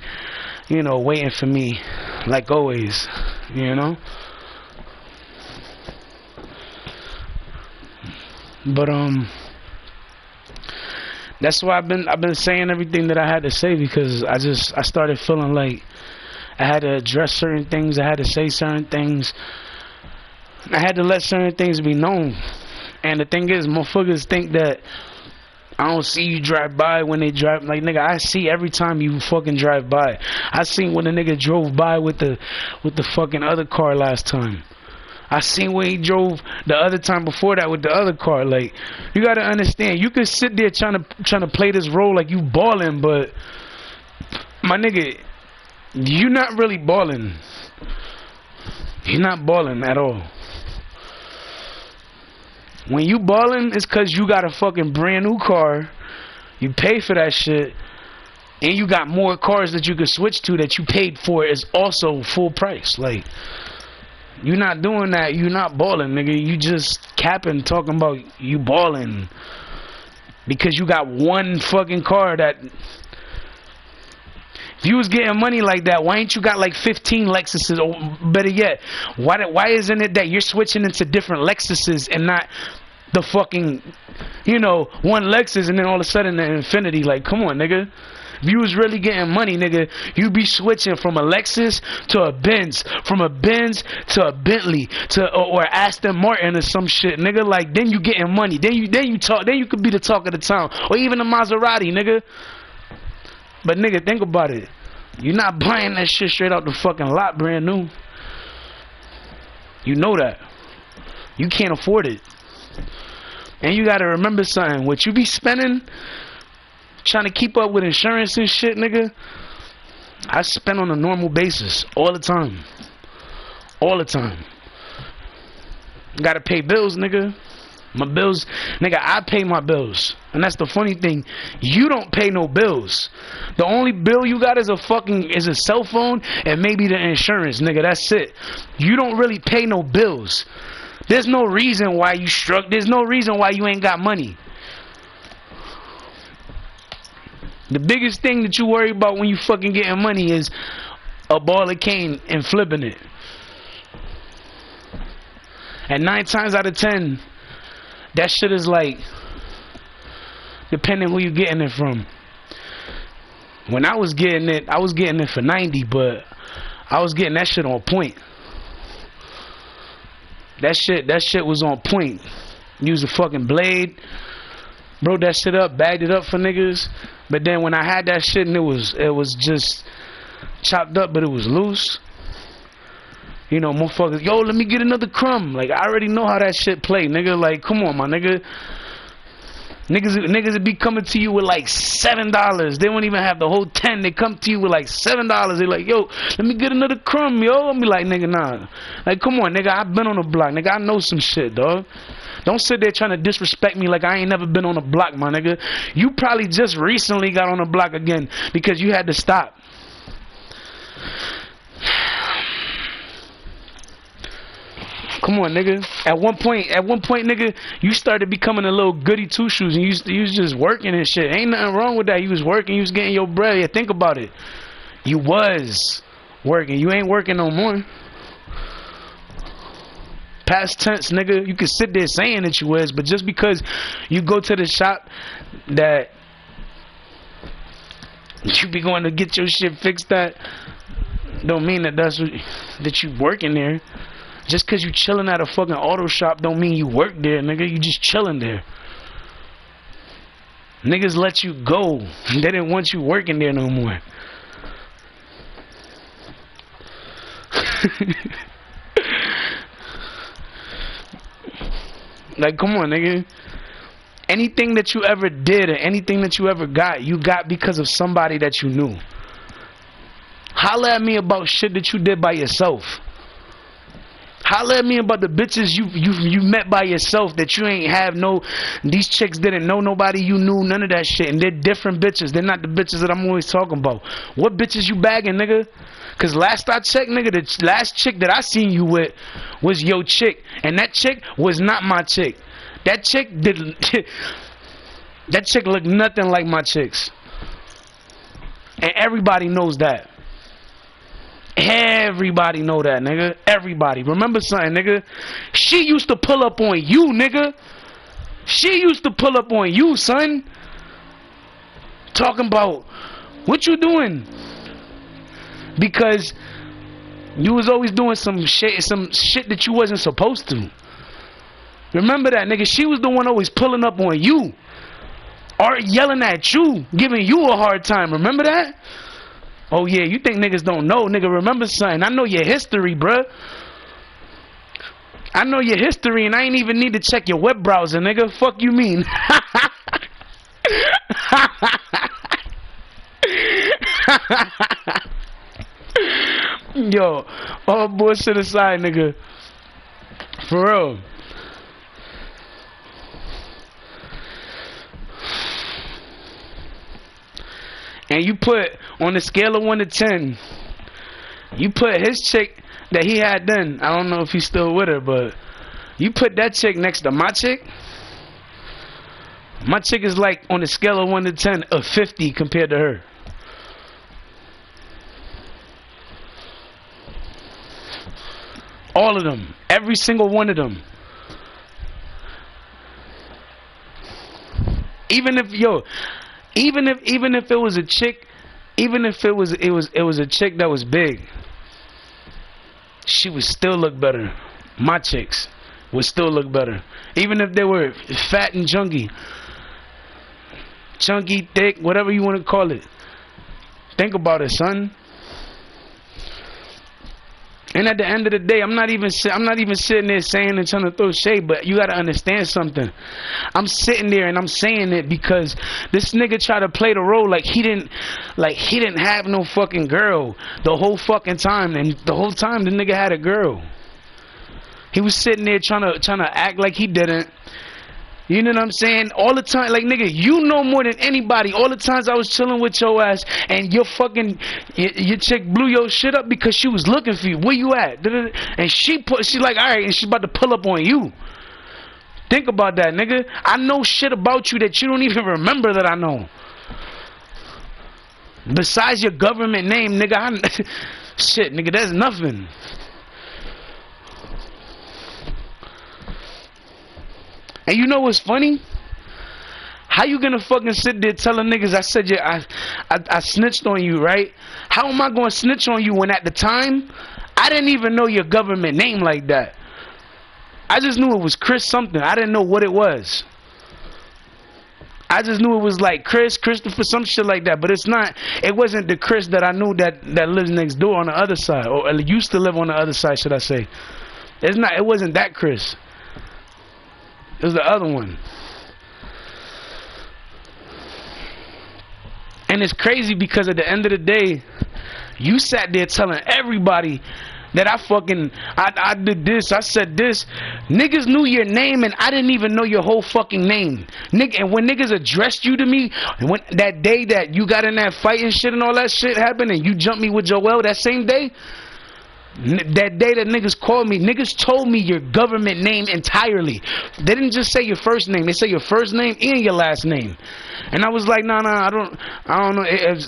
you know, waiting for me, like always, you know. But that's why I've been saying everything that I had to say, because I started feeling like I had to address certain things, I had to say certain things, I had to let certain things be known. And the thing is, motherfuckers think that I don't see you drive by when they drive. Like, nigga, I see every time you fucking drive by. I seen when the nigga drove by with the fucking other car last time. I seen when he drove the other time before that with the other car. Like, you gotta understand, you can sit there trying to play this role like you balling, but my nigga, you not really balling. You're not balling at all. When you ballin', it's cause you got a fucking brand new car, you pay for that shit, and you got more cars that you could switch to that you paid for is also full price. Like, you not doing that, you not ballin', nigga. You just capping, talking about you ballin', because you got one fucking car that. If you was getting money like that, why ain't you got like 15 Lexuses? Or better yet, why isn't it that you're switching into different Lexuses and not the fucking, you know, one Lexus and then all of a sudden the Infinity? Like, come on, nigga. If you was really getting money, nigga, you be switching from a Lexus to a Benz, from a Benz to a Bentley or Aston Martin or some shit, nigga. Like, then you getting money. Then you could be the talk of the town, or even a Maserati, nigga. But nigga, think about it. You're not buying that shit straight out the fucking lot brand new. You know that. You can't afford it. And you gotta remember something. What you be spending trying to keep up with insurance and shit, nigga, I spend on a normal basis all the time. All the time. Gotta pay bills, nigga. My bills, nigga, I pay my bills. And that's the funny thing. You don't pay no bills. The only bill you got is a cell phone and maybe the insurance, nigga. That's it. You don't really pay no bills. There's no reason why you struck. There's no reason why you ain't got money. The biggest thing that you worry about when you fucking getting money is a ball of cane and flipping it. And 9 times out of 10, that shit is like, depending who you getting it from. When I was getting it for 90, but I was getting that shit on point. That shit was on point. Used a fucking blade, broke that shit up, bagged it up for niggas. But then when I had that shit and it was just chopped up, but it was loose. You know, motherfuckers, yo, let me get another crumb. Like, I already know how that shit play, nigga. Like, come on, my nigga. Niggas would be coming to you with like $7. They won't even have the whole 10. They come to you with like $7. They like, yo, let me get another crumb, yo. I'll be like, nigga, nah. Like, come on, nigga. I've been on the block, nigga. I know some shit, dog. Don't sit there trying to disrespect me like I ain't never been on the block, my nigga. You probably just recently got on the block again because you had to stop. Come on, nigga. At one point, nigga, you started becoming a little goody two shoes, and you was just working and shit. Ain't nothing wrong with that. You was working, you was getting your bread. Yeah, think about it. You was working. You ain't working no more. Past tense, nigga. You can sit there saying that you was, but just because you go to the shop that you be going to get your shit fixed at, don't mean that you working there. Just cause you chilling at a fucking auto shop don't mean you work there, nigga. You just chilling there. Niggas let you go. They didn't want you working there no more. Like, come on, nigga. Anything that you ever did or anything that you ever got, you got because of somebody that you knew. Holla at me about shit that you did by yourself. Holla at me about the bitches you met by yourself that you ain't have no. These chicks didn't know nobody you knew, none of that shit, and they're different bitches. They're not the bitches that I'm always talking about. What bitches you bagging, nigga? Cause last I checked, nigga, the last chick that I seen you with was your chick, and that chick was not my chick. That chick didn't. That chick looked nothing like my chicks, and everybody knows that. Everybody know that, nigga. Everybody. Remember something, nigga. She used to pull up on you, nigga. She used to pull up on you, son. Talking about what you doing? Because you was always doing some shit that you wasn't supposed to. Remember that, nigga. She was the one always pulling up on you, or yelling at you, giving you a hard time. Remember that? Oh yeah, you think niggas don't know, nigga. Remember something. I know your history, bruh. I know your history, and I ain't even need to check your web browser, nigga. Fuck you mean? Yo, all bullshit aside, nigga. For real. And you put, on a scale of 1 to 10, you put his chick that he had then, I don't know if he's still with her, but you put that chick next to my chick. My chick is like, on a scale of 1 to 10, a 50 compared to her. All of them. Every single one of them. Even if it was a chick, even if it was a chick that was big, she would still look better. My chicks would still look better. Even if they were fat and chunky, thick, whatever you want to call it. Think about it, son. And at the end of the day, I'm not even sitting there saying and trying to throw shade, but you gotta understand something. I'm sitting there and I'm saying it because this nigga tried to play the role like he didn't have no fucking girl the whole fucking time, and the whole time the nigga had a girl. He was sitting there trying to act like he didn't. You know what I'm saying? All the time, like, nigga, you know more than anybody. All the times I was chilling with your ass and your chick blew your shit up because she was looking for you. Where you at? And she's like, all right, and she's about to pull up on you. Think about that, nigga. I know shit about you that you don't even remember that I know. Besides your government name, nigga, shit, nigga, that's nothing. And you know what's funny? How you gonna fucking sit there telling niggas I snitched on you, right? How am I gonna snitch on you when at the time I didn't even know your government name like that? I just knew it was Chris something. I didn't know what it was. I just knew it was like Christopher, some shit like that. But it wasn't the Chris that I knew that lives next door on the other side, or used to live on the other side, should I say? It wasn't that Chris. It was the other one. And it's crazy because at the end of the day, you sat there telling everybody that I did this, I said this. Niggas knew your name and I didn't even know your whole fucking name. And when niggas addressed you to me, when that day that you got in that fight and shit and all that shit happened and you jumped me with Joel that same day, That day that niggas called me, niggas told me your government name entirely. They didn't just say your first name. They say your first name and your last name. And I was like, nah, I don't know.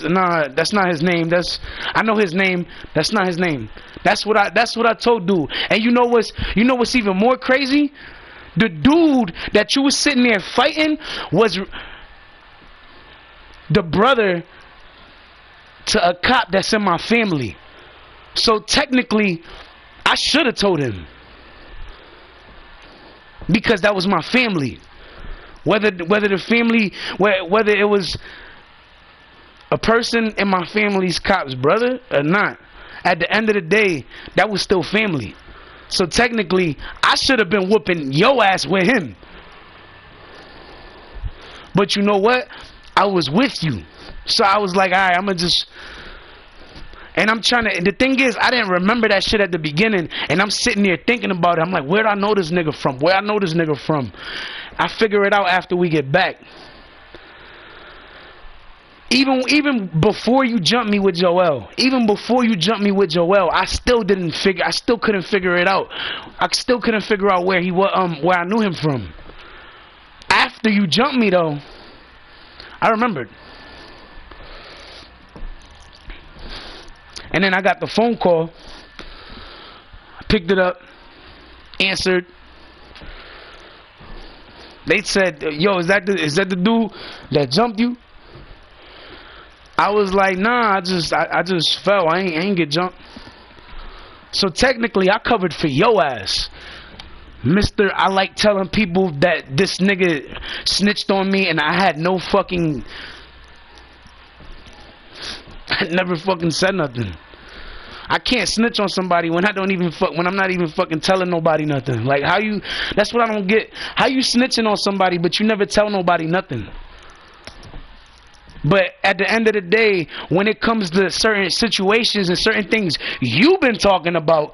Nah, that's not his name. I know his name. That's not his name. That's what I told dude. And you know what's even more crazy? The dude that you was sitting there fighting was the brother to a cop that's in my family. So technically, I should have told him, because that was my family. Whether it was a person in my family's cop's brother or not, at the end of the day, that was still family. So technically, I should have been whooping your ass with him. But you know what? I was with you. So I was like, alright, I'm gonna just... And I'm trying to... The thing is, I didn't remember that shit at the beginning. And I'm sitting there thinking about it. I'm like, where'd I know this nigga from? Where I know this nigga from? I figure it out after we get back. Even before you jumped me with Joel. I still couldn't figure it out. I still couldn't figure out where I knew him from. After you jumped me though, I remembered. And then I got the phone call. I picked it up, answered. They said, "Yo, is that the dude that jumped you?" I was like, "Nah, I just fell. I ain't get jumped." So technically, I covered for your ass, Mister. I like telling people that this nigga snitched on me, and I had no fucking. I never fucking said nothing. I can't snitch on somebody when I'm not even fucking telling nobody nothing. Like that's what I don't get. How you snitching on somebody but you never tell nobody nothing? But at the end of the day, when it comes to certain situations and certain things you've been talking about,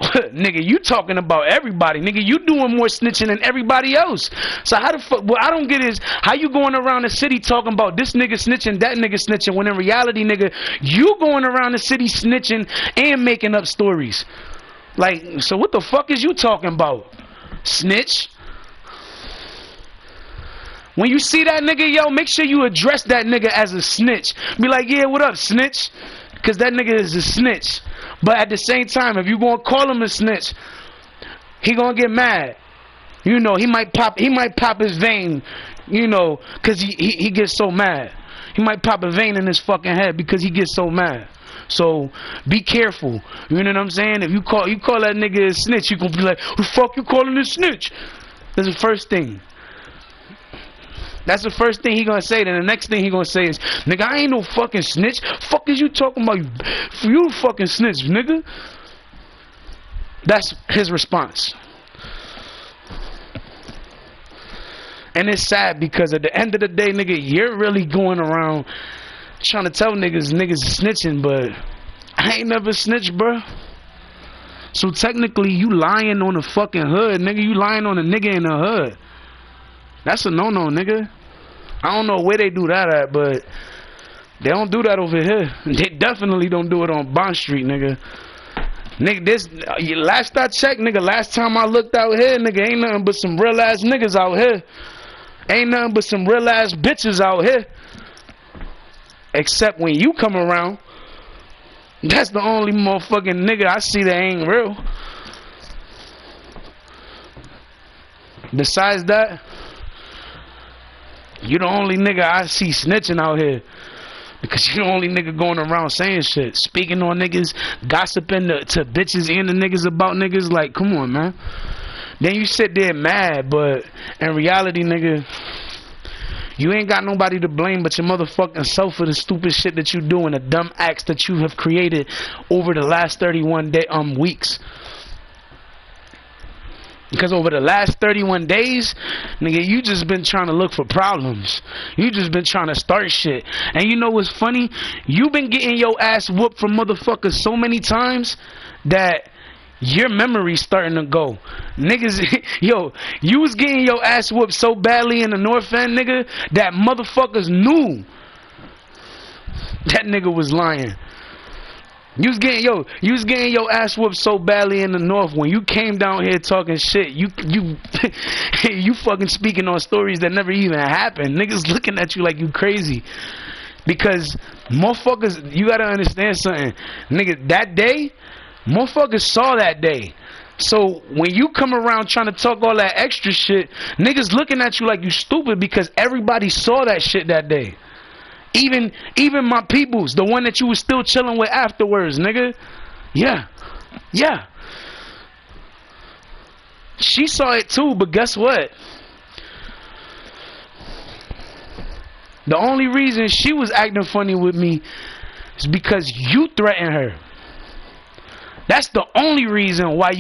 nigga, you talking about everybody. Nigga, you doing more snitching than everybody else. So how the fuck, what I don't get is, how you going around the city talking about this nigga snitching, that nigga snitching, when in reality, nigga, you going around the city snitching and making up stories. Like, so what the fuck is you talking about? Snitch? When you see that nigga, yo, make sure you address that nigga as a snitch. Be like, yeah, what up, snitch? Because that nigga is a snitch. But at the same time, if you gonna call him a snitch, he gonna get mad. You know, he might pop his vein, you know, because he gets so mad. He might pop a vein in his fucking head because he gets so mad. So be careful. You know what I'm saying? If you call that nigga a snitch, you gonna be like, who the fuck you calling a snitch? That's the first thing. That's the first thing he gonna say. Then the next thing he gonna say is, nigga, I ain't no fucking snitch. Fuck is you talking about? You fucking snitch, nigga. That's his response. And it's sad because at the end of the day, nigga, you're really going around trying to tell niggas snitching, but I ain't never snitched, bro. So technically, you lying on the fucking hood, nigga. You lying on a nigga in the hood. That's a no-no, nigga. I don't know where they do that at, but they don't do that over here. They definitely don't do it on Bond Street, nigga. Nigga, last I checked, nigga, last time I looked out here, nigga, ain't nothing but some real-ass niggas out here. Ain't nothing but some real-ass bitches out here. Except when you come around. That's the only motherfucking nigga I see that ain't real. Besides that, you the only nigga I see snitching out here. Because you the only nigga going around saying shit. Speaking on niggas, gossiping to bitches and the niggas about niggas. Like, come on, man. Then you sit there mad, but in reality, nigga, you ain't got nobody to blame but your motherfucking self for the stupid shit that you do and the dumb acts that you have created over the last 31 weeks. Because over the last 31 days, nigga, you just been trying to look for problems. You just been trying to start shit. And you know what's funny? You been getting your ass whooped from motherfuckers so many times that your memory's starting to go. Niggas, yo, you was getting your ass whooped so badly in the North End, nigga, that motherfuckers knew that nigga was lying. You was getting your ass whooped so badly in the north when you came down here talking shit. You you fucking speaking on stories that never even happened. Niggas looking at you like you crazy. Because motherfuckers, you gotta understand something. Nigga, that day, motherfuckers saw that day. So when you come around trying to talk all that extra shit, niggas looking at you like you stupid because everybody saw that shit that day. Even my peoples, the one that you was still chilling with afterwards, nigga. Yeah. She saw it too, but guess what? The only reason she was acting funny with me is because you threatened her. That's the only reason why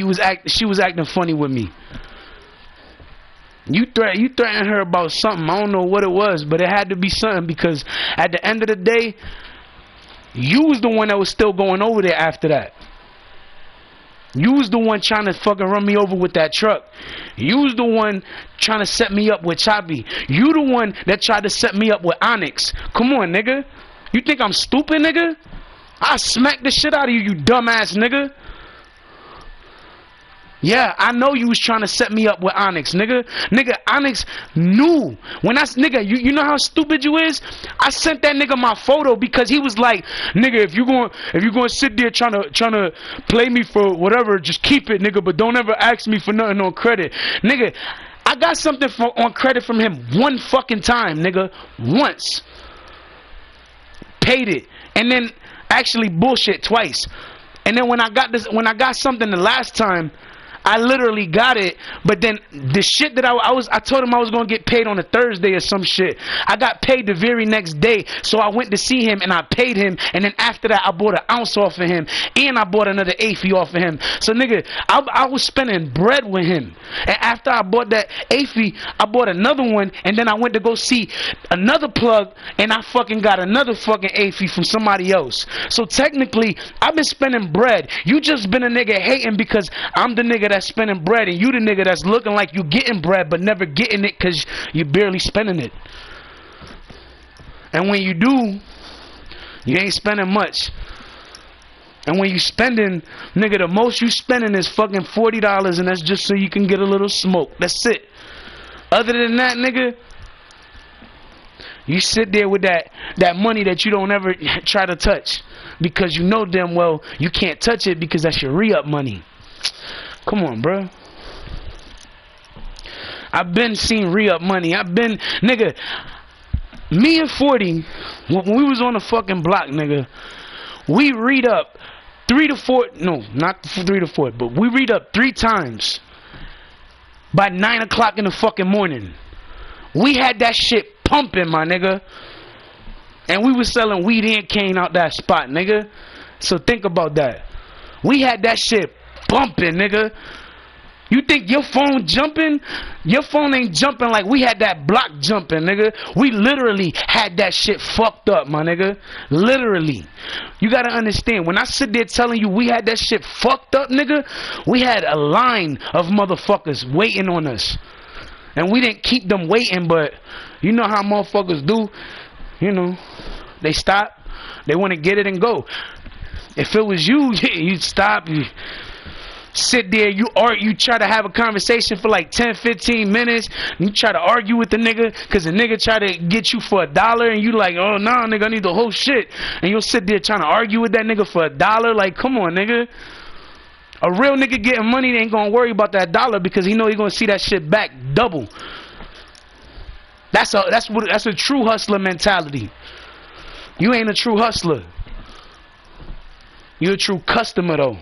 she was acting funny with me. You threatened her about something. I don't know what it was, but it had to be something because at the end of the day, you was the one that was still going over there after that. You was the one trying to fucking run me over with that truck. You was the one trying to set me up with Choppy. You the one that tried to set me up with Onyx. Come on, nigga. You think I'm stupid, nigga? I smack the shit out of you, you dumbass nigga. Yeah, I know you was trying to set me up with Onyx, nigga. Nigga, Onyx knew. When nigga, you know how stupid you is? I sent that nigga my photo because he was like, nigga, if you going to sit there trying to play me for whatever, just keep it, nigga, but don't ever ask me for nothing on credit. Nigga, I got something on credit from him one fucking time, nigga. Once. Paid it. And then actually bullshit twice. And then when I got something the last time, I literally got it, but then the shit that I told him I was gonna get paid on a Thursday or some shit. I got paid the very next day, so I went to see him and I paid him, and then after that I bought an ounce off of him, and I bought another AFI off of him. So nigga, I was spending bread with him, and after I bought that AFI, I bought another one, and then I went to go see another plug, and I fucking got another fucking AFI from somebody else. So technically, I've been spending bread. You just been a nigga hating because I'm the nigga that's spending bread, and you the nigga that's looking like you getting bread but never getting it because you barely spending it. And when you do, you ain't spending much. And when you spending, nigga, the most you spending is fucking $40, and that's just so you can get a little smoke. That's it. Other than that, nigga, you sit there with that money that you don't ever try to touch because you know damn well you can't touch it because that's your re-up money. Come on, bro. I've been seeing re-up money. Nigga, me and 40, when we was on the fucking block, nigga, we read up 3 to 4, no, not 3 to 4, but we read up 3 times by 9 o'clock in the fucking morning. We had that shit pumping, my nigga. And we was selling weed and cane out that spot, nigga. So think about that. We had that shit bumping, nigga. You think your phone jumping? Your phone ain't jumping like we had that block jumping, nigga. We literally had that shit fucked up, my nigga. Literally. You gotta understand, when I sit there telling you we had that shit fucked up, nigga, we had a line of motherfuckers waiting on us. And we didn't keep them waiting, but you know how motherfuckers do. You know, they stop. They want to get it and go. If it was you, you'd stop. You sit there, you try to have a conversation for like 10-15 minutes. You try to argue with the nigga because the nigga try to get you for $1, and you like, oh nah, nigga, I need the whole shit. And you'll sit there trying to argue with that nigga for $1. Like, come on, nigga. A real nigga getting money, they ain't gonna worry about that $1 because he know he gonna see that shit back double. That's a true hustler mentality. You ain't a true hustler. You a true customer though.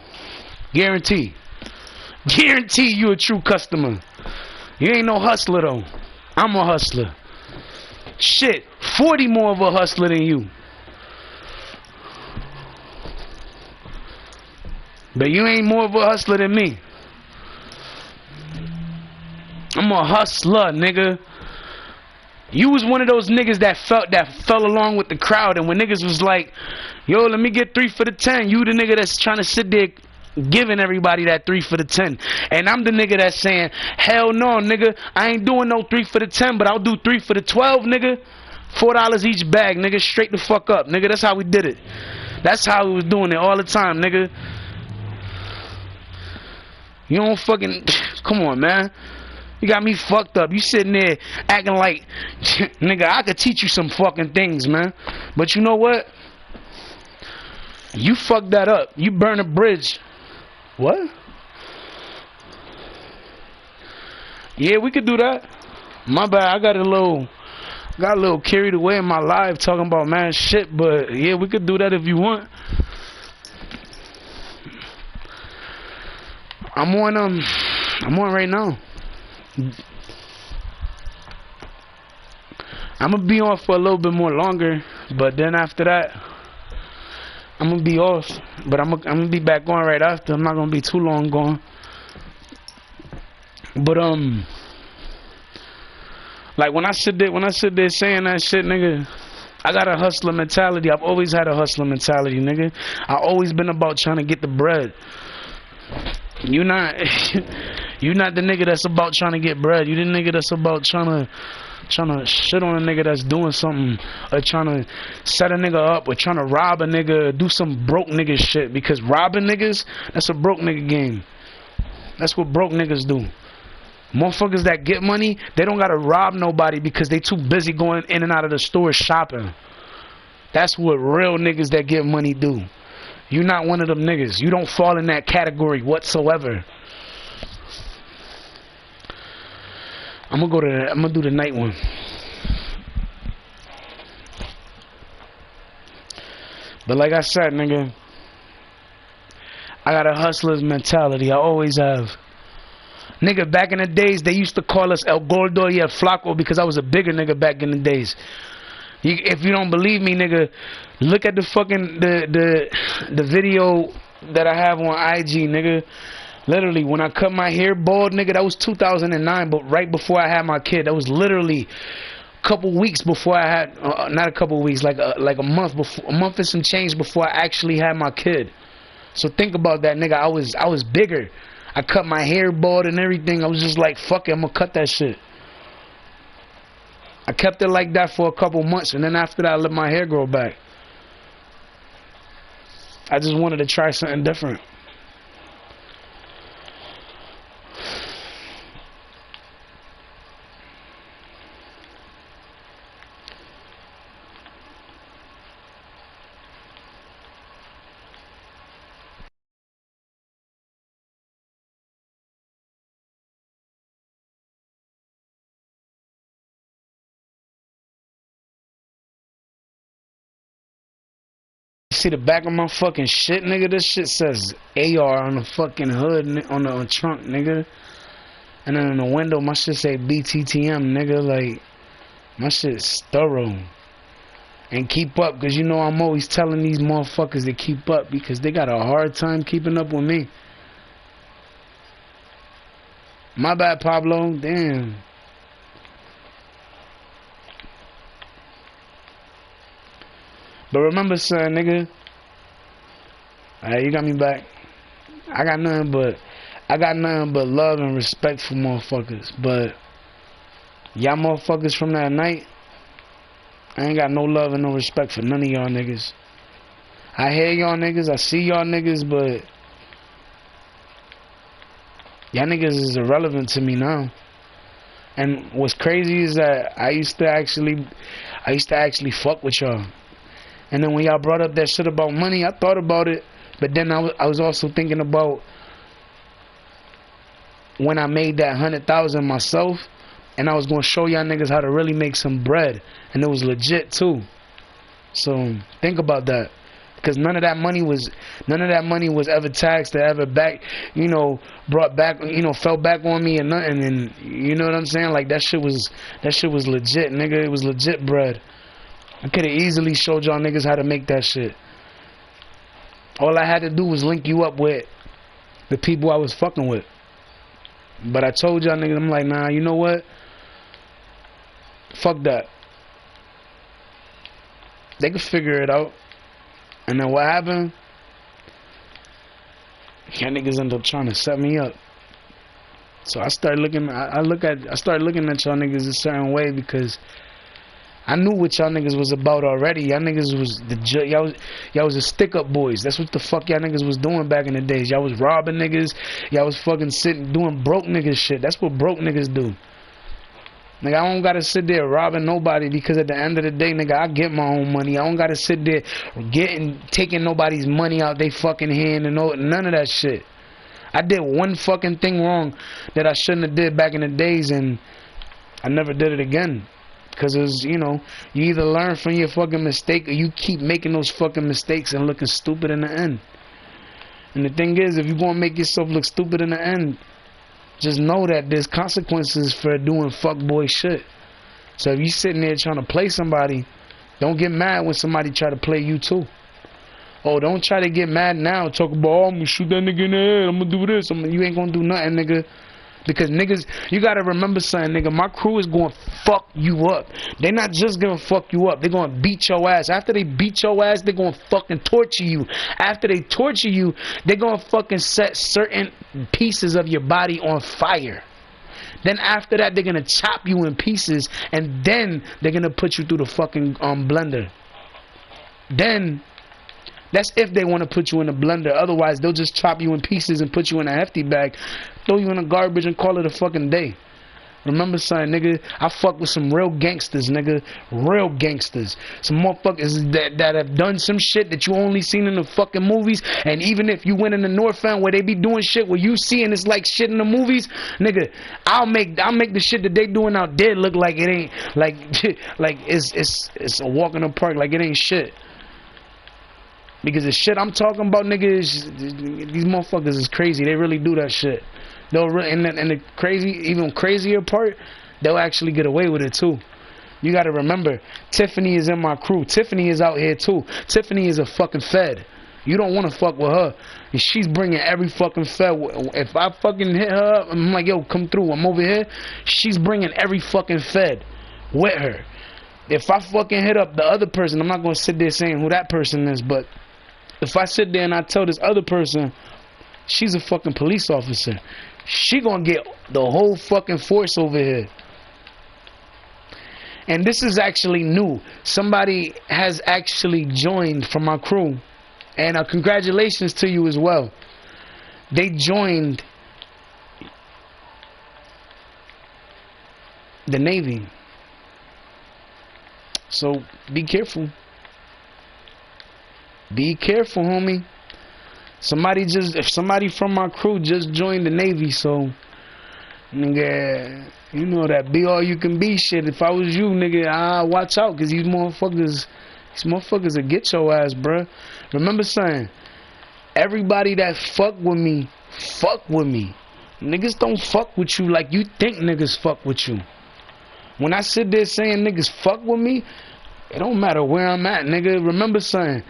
Guarantee. Guarantee you a true customer. You ain't no hustler though. I'm a hustler. Shit, 40 more of a hustler than you. But you ain't more of a hustler than me. I'm a hustler, nigga. You was one of those niggas that fell along with the crowd, and when niggas was like, yo, let me get 3 for the 10, you the nigga that's trying to sit there giving everybody that 3 for the 10. And I'm the nigga that's saying, hell no, nigga, I ain't doing no 3 for the 10, but I'll do 3 for the 12, nigga. $4 each bag, nigga, straight the fuck up, nigga. That's how we did it. That's how we was doing it all the time, nigga. You don't fucking... Come on, man. You got me fucked up. You sitting there acting like... Nigga, I could teach you some fucking things, man. But you know what? You fucked that up. You burn a bridge. What? Yeah, we could do that. My bad. I got a little carried away in my life talking about mad shit, but yeah, we could do that if you want. I'm on right now. I'm gonna be on for a little bit more longer, but then after that, I'm gonna be off. But I'm gonna be back on right after. I'm not gonna be too long gone. But like when I sit there saying that shit, nigga, I got a hustler mentality. I've always had a hustler mentality, nigga. I always been about trying to get the bread. You not the nigga that's about trying to get bread. You the nigga that's about trying to shit on a nigga that's doing something, or trying to set a nigga up, or trying to rob a nigga, do some broke nigga shit. Because robbing niggas, that's a broke nigga game. That's what broke niggas do. Motherfuckers that get money, they don't gotta rob nobody because they too busy going in and out of the store shopping. That's what real niggas that get money do. You not one of them niggas. You don't fall in that category whatsoever. I'm gonna do the night one. But like I said, nigga, I got a hustler's mentality. I always have. Nigga, back in the days, they used to call us El Gordo y El Flaco because I was a bigger nigga back in the days. If you don't believe me, nigga, look at the fucking the video that I have on IG, nigga. Literally, when I cut my hair bald, nigga, that was 2009, but right before I had my kid. That was literally a couple weeks before I had, not a couple weeks, like a month before, a month and some change before I actually had my kid. So think about that, nigga. I was bigger. I cut my hair bald and everything. I was just like, fuck it, I'm gonna cut that shit. I kept it like that for a couple months, and then after that, I let my hair grow back. I just wanted to try something different. See the back of my fucking shit, nigga? This shit says AR on the fucking hood, on the trunk, nigga. And then on the window, my shit say BTTM, nigga. Like, my shit's thorough. And keep up, because you know I'm always telling these motherfuckers to keep up because they got a hard time keeping up with me. My bad, Pablo. Damn. But remember, son, nigga. Alright, you got me back. I got nothing but love and respect for motherfuckers. But y'all motherfuckers from that night, I ain't got no love and no respect for none of y'all niggas. I hear y'all niggas, I see y'all niggas, but y'all niggas is irrelevant to me now. And what's crazy is that I used to actually fuck with y'all. And then when y'all brought up that shit about money, I thought about it. But then I was also thinking about when I made that 100,000 myself, and I was gonna show y'all niggas how to really make some bread, and it was legit too. So think about that, because none of that money was ever taxed or ever back, brought back, fell back on me and nothing. And you know what I'm saying? Like that shit was legit, nigga. It was legit bread. I could have easily showed y'all niggas how to make that shit. All I had to do was link you up with the people I was fucking with. But I told y'all niggas, I'm like, nah, you know what? Fuck that. They could figure it out. And then what happened? Y'all niggas end up trying to set me up. So I started looking at y'all niggas a certain way because I knew what y'all niggas was about already. Y'all niggas was y'all was the stick up boys. That's what the fuck y'all niggas was doing back in the days. Y'all was robbing niggas. Y'all was fucking sitting doing broke niggas shit. That's what broke niggas do. Nigga, I don't gotta sit there robbing nobody, because at the end of the day, nigga, I get my own money. I don't gotta sit there taking nobody's money out they fucking hand and none of that shit. I did one fucking thing wrong that I shouldn't have did back in the days, and I never did it again. Because it was, you know, you either learn from your fucking mistake or you keep making those fucking mistakes and looking stupid in the end. And the thing is, if you're gonna make yourself look stupid in the end, just know that there's consequences for doing fuckboy shit. So if you sitting there trying to play somebody, don't get mad when somebody try to play you too. Oh, don't try to get mad now. Talk about, oh, I'm gonna shoot that nigga in the head. I'm gonna do this. You ain't gonna do nothing, nigga. Because niggas, you gotta remember something, nigga. My crew is gonna fuck you up. They're not just gonna fuck you up. They're gonna beat your ass. After they beat your ass, they're gonna fucking torture you. After they torture you, they're gonna fucking set certain pieces of your body on fire. Then after that, they're gonna chop you in pieces, and then they're gonna put you through the fucking blender. Then that's if they want to put you in a blender. Otherwise, they'll just chop you in pieces and put you in a hefty bag, throw you in the garbage, and call it a fucking day. Remember, son, nigga, I fuck with some real gangsters, nigga. Real gangsters. Some motherfuckers that have done some shit that you only seen in the fucking movies. And even if you went in the North End where they be doing shit where you see and it's like shit in the movies, nigga, I'll make the shit that they doing out there look like it ain't, like it's a walk in the park, like it ain't shit. Because the shit I'm talking about, nigga, these motherfuckers is crazy. They really do that shit. They'll and the crazy, even crazier part, they'll actually get away with it too. You gotta remember, Tiffany is in my crew. Tiffany is out here too. Tiffany is a fucking fed. You don't want to fuck with her. And she's bringing every fucking fed. If I fucking hit her up, I'm like, yo, come through. I'm over here. She's bringing every fucking fed with her. If I fucking hit up the other person, I'm not gonna sit there saying who that person is, but if I sit there and I tell this other person she's a fucking police officer, she gonna get the whole fucking force over here. And this is actually new. Somebody has actually joined from my crew, and congratulations to you as well. They joined the Navy. So be careful. Be careful, homie. If somebody from my crew just joined the Navy, so nigga, you know that be all you can be shit. If I was you, nigga, watch out, cause these motherfuckers will get your ass, bruh. Remember saying, everybody that fuck with me. Niggas don't fuck with you like you think niggas fuck with you. When I sit there saying niggas fuck with me, it don't matter where I'm at, nigga. Remember saying,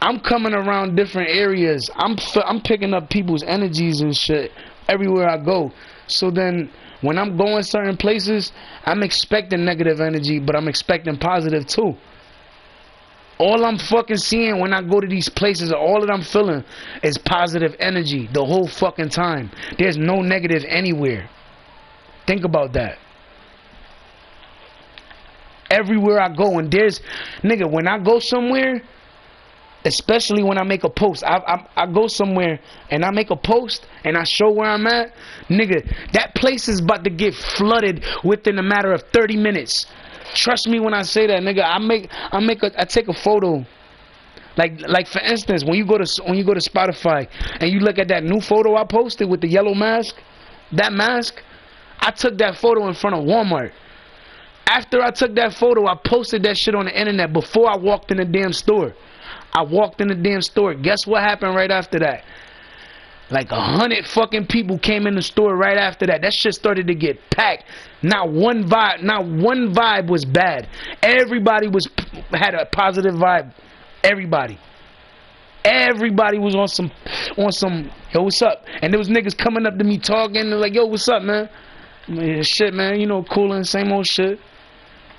I'm coming around different areas. I'm picking up people's energies and shit everywhere I go. So then when I'm going certain places, I'm expecting negative energy, but I'm expecting positive too. All I'm fucking seeing when I go to these places, all that I'm feeling is positive energy the whole fucking time. There's no negative anywhere. Think about that. Everywhere I go, and nigga, when I go somewhere, especially when I make a post, I go somewhere and I make a post and I show where I'm at, nigga, that place is about to get flooded within a matter of 30 minutes. Trust me when I say that, nigga. I take a photo, like for instance, when you go to Spotify and you look at that new photo I posted with the yellow mask, that mask, I took that photo in front of Walmart. After I took that photo, I posted that shit on the internet before I walked in the damn store. I walked in the damn store. Guess what happened right after that? Like 100 fucking people came in the store right after that. That shit started to get packed. Not one vibe was bad. Everybody had a positive vibe. Everybody was on some, yo, what's up? And there was niggas coming up to me talking, and like, yo, what's up, man? Shit, man, you know, coolin', same old shit.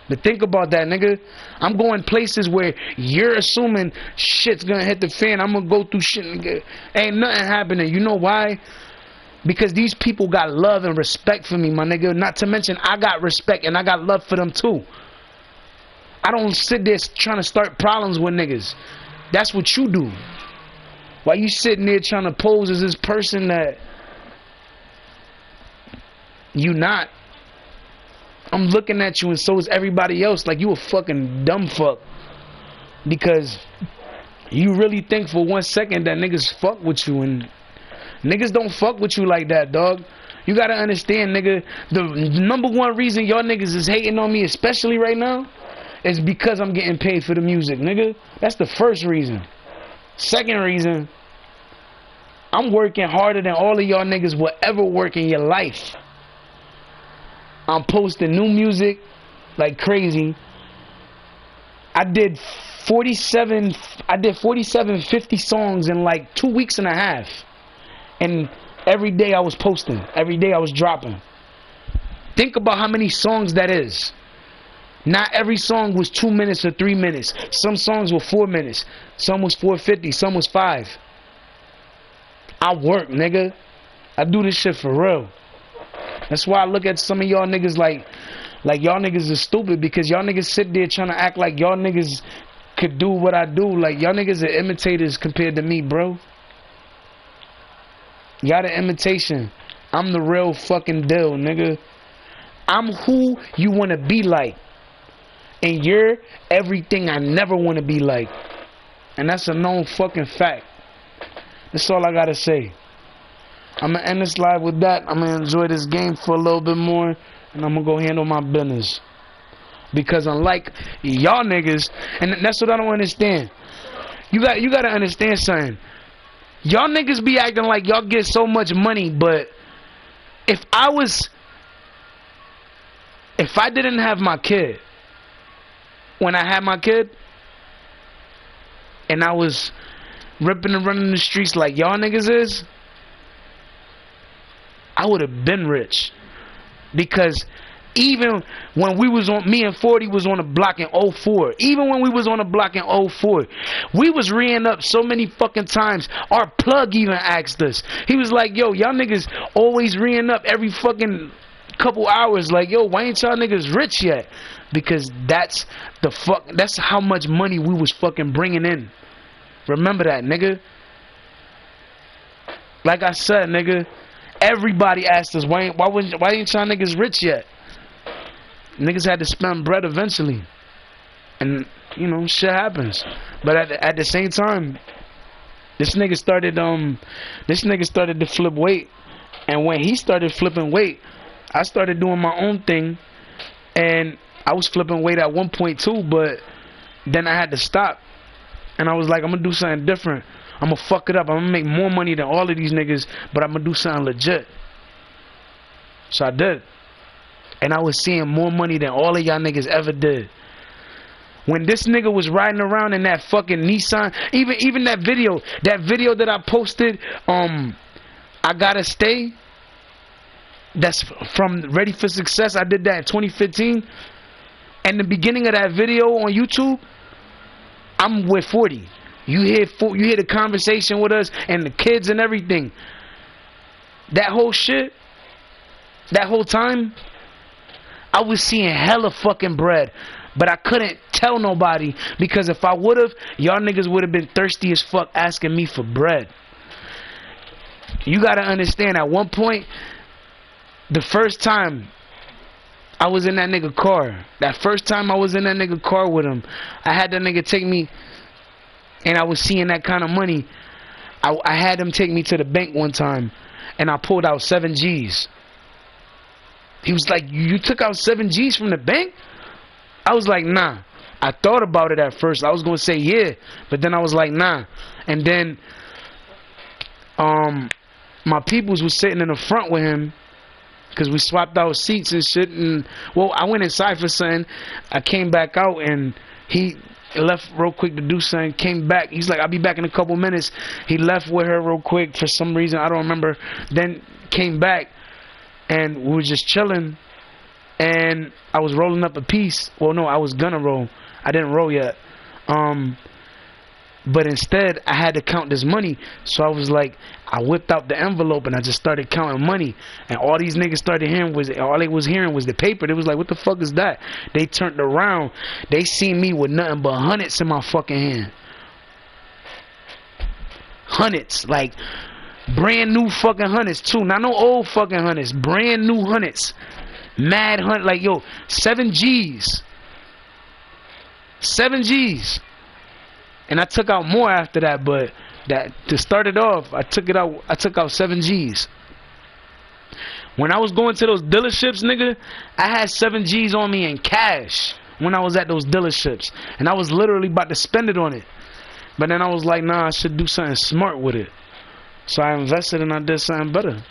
But think about that, nigga. I'm going places where you're assuming shit's gonna hit the fan. I'm gonna go through shit, nigga. Ain't nothing happening. You know why? Because these people got love and respect for me, my nigga. Not to mention, I got respect and I got love for them too. I don't sit there trying to start problems with niggas. That's what you do. Why you sitting there trying to pose as this person that you not? I'm looking at you and so is everybody else like you a fucking dumb fuck. Because you really think for 1 second that niggas fuck with you, and niggas don't fuck with you like that, dog. You gotta understand, nigga, the number one reason y'all niggas is hating on me, especially right now, is because I'm getting paid for the music, nigga. That's the first reason. Second reason, I'm working harder than all of y'all niggas will ever work in your life. I'm posting new music like crazy. I did 47 50 songs in like 2 weeks and a half. And every day I was posting. Every day I was dropping. Think about how many songs that is. Not every song was 2 minutes or 3 minutes. Some songs were 4 minutes. Some was 450. Some was 5. I work, nigga. I do this shit for real. That's why I look at some of y'all niggas like y'all niggas is stupid, because y'all niggas sit there trying to act like y'all niggas could do what I do. Like, y'all niggas are imitators compared to me, bro. Y'all the imitation. I'm the real fucking deal, nigga. I'm who you want to be like. And you're everything I never want to be like. And that's a known fucking fact. That's all I gotta say. I'm gonna end this live with that. I'm gonna enjoy this game for a little bit more, and I'm gonna go handle my business. Because unlike y'all niggas, and that's what I don't understand. You gotta understand something. Y'all niggas be acting like y'all get so much money, but if I didn't have my kid, when I had my kid, and I was ripping and running the streets like y'all niggas is, I would have been rich. Because even when we was on, me and 40 was on the block in 04. Even when we was on the block in 04, we was reeing up so many fucking times. Our plug even asked us. He was like, yo, y'all niggas always reeing up every fucking couple hours. Like, yo, why ain't y'all niggas rich yet? Because that's how much money we was fucking bringing in. Remember that, nigga. Like I said, nigga, everybody asked us, why ain't y'all niggas rich yet? Niggas had to spend bread eventually. And, you know, shit happens. But at the same time, this nigga started to flip weight. And when he started flipping weight, I started doing my own thing. And I was flipping weight at 1.2, but then I had to stop. And I was like, I'm gonna do something different. I'm gonna fuck it up. I'm gonna make more money than all of these niggas, but I'm gonna do something legit. So I did. And I was seeing more money than all of y'all niggas ever did. When this nigga was riding around in that fucking Nissan, even that video that I posted, I Gotta Stay, that's from Ready for Success. I did that in 2015. And the beginning of that video on YouTube, I'm with 40. You hear the conversation with us and the kids and everything. That whole shit, that whole time, I was seeing hella fucking bread. But I couldn't tell nobody, because if I would've, y'all niggas would've been thirsty as fuck asking me for bread. You gotta understand, at one point, the first time I was in that nigga car, that first time I was in that nigga car with him, I had that nigga take me, and I was seeing that kind of money. I had him take me to the bank one time, and I pulled out 7 G's. He was like, you took out 7 G's from the bank? I was like, nah. I thought about it at first. I was going to say yeah, but then I was like, nah. And then my peoples was sitting in the front with him, because we swapped out seats and shit. And, well, I went inside for something. I came back out, and he left real quick to do something. Came back. He's like, I'll be back in a couple minutes. He left with her real quick for some reason. I don't remember. Then came back, and we were just chilling. And I was rolling up a piece. Well, no, I was gonna roll. I didn't roll yet. But instead, I had to count this money. So I was like, I whipped out the envelope and I just started counting money. And all these niggas started hearing all they was hearing was the paper. They was like, what the fuck is that? They turned around. They seen me with nothing but hundreds in my fucking hand. Hundreds. Like, brand new fucking hundreds too. Not no old fucking hundreds. Brand new hundreds. Mad hunt. Like, yo, 7 G's. 7 G's. And I took out more after that, but that to start it off, I took out 7 G's. When I was going to those dealerships, nigga, I had 7 G's on me in cash when I was at those dealerships. And I was literally about to spend it on it. But then I was like, nah, I should do something smart with it. So I invested and I did something better.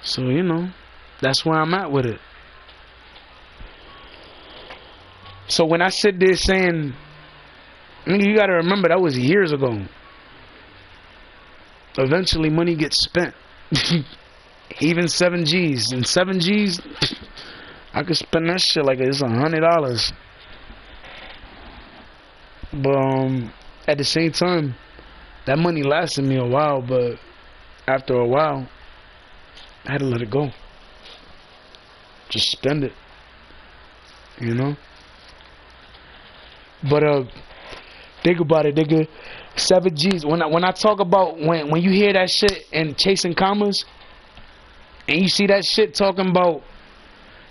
So, you know, that's where I'm at with it. So when I sit there saying, you gotta remember that was years ago. Eventually money gets spent. Even 7 G's. And 7 G's, I could spend that shit like it's $100. But at the same time, that money lasted me a while, but after a while, I had to let it go. Just spend it. You know? But think about it, nigga. 7 G's. When I talk about when you hear that shit and Chasing Commas, and you see that shit talking about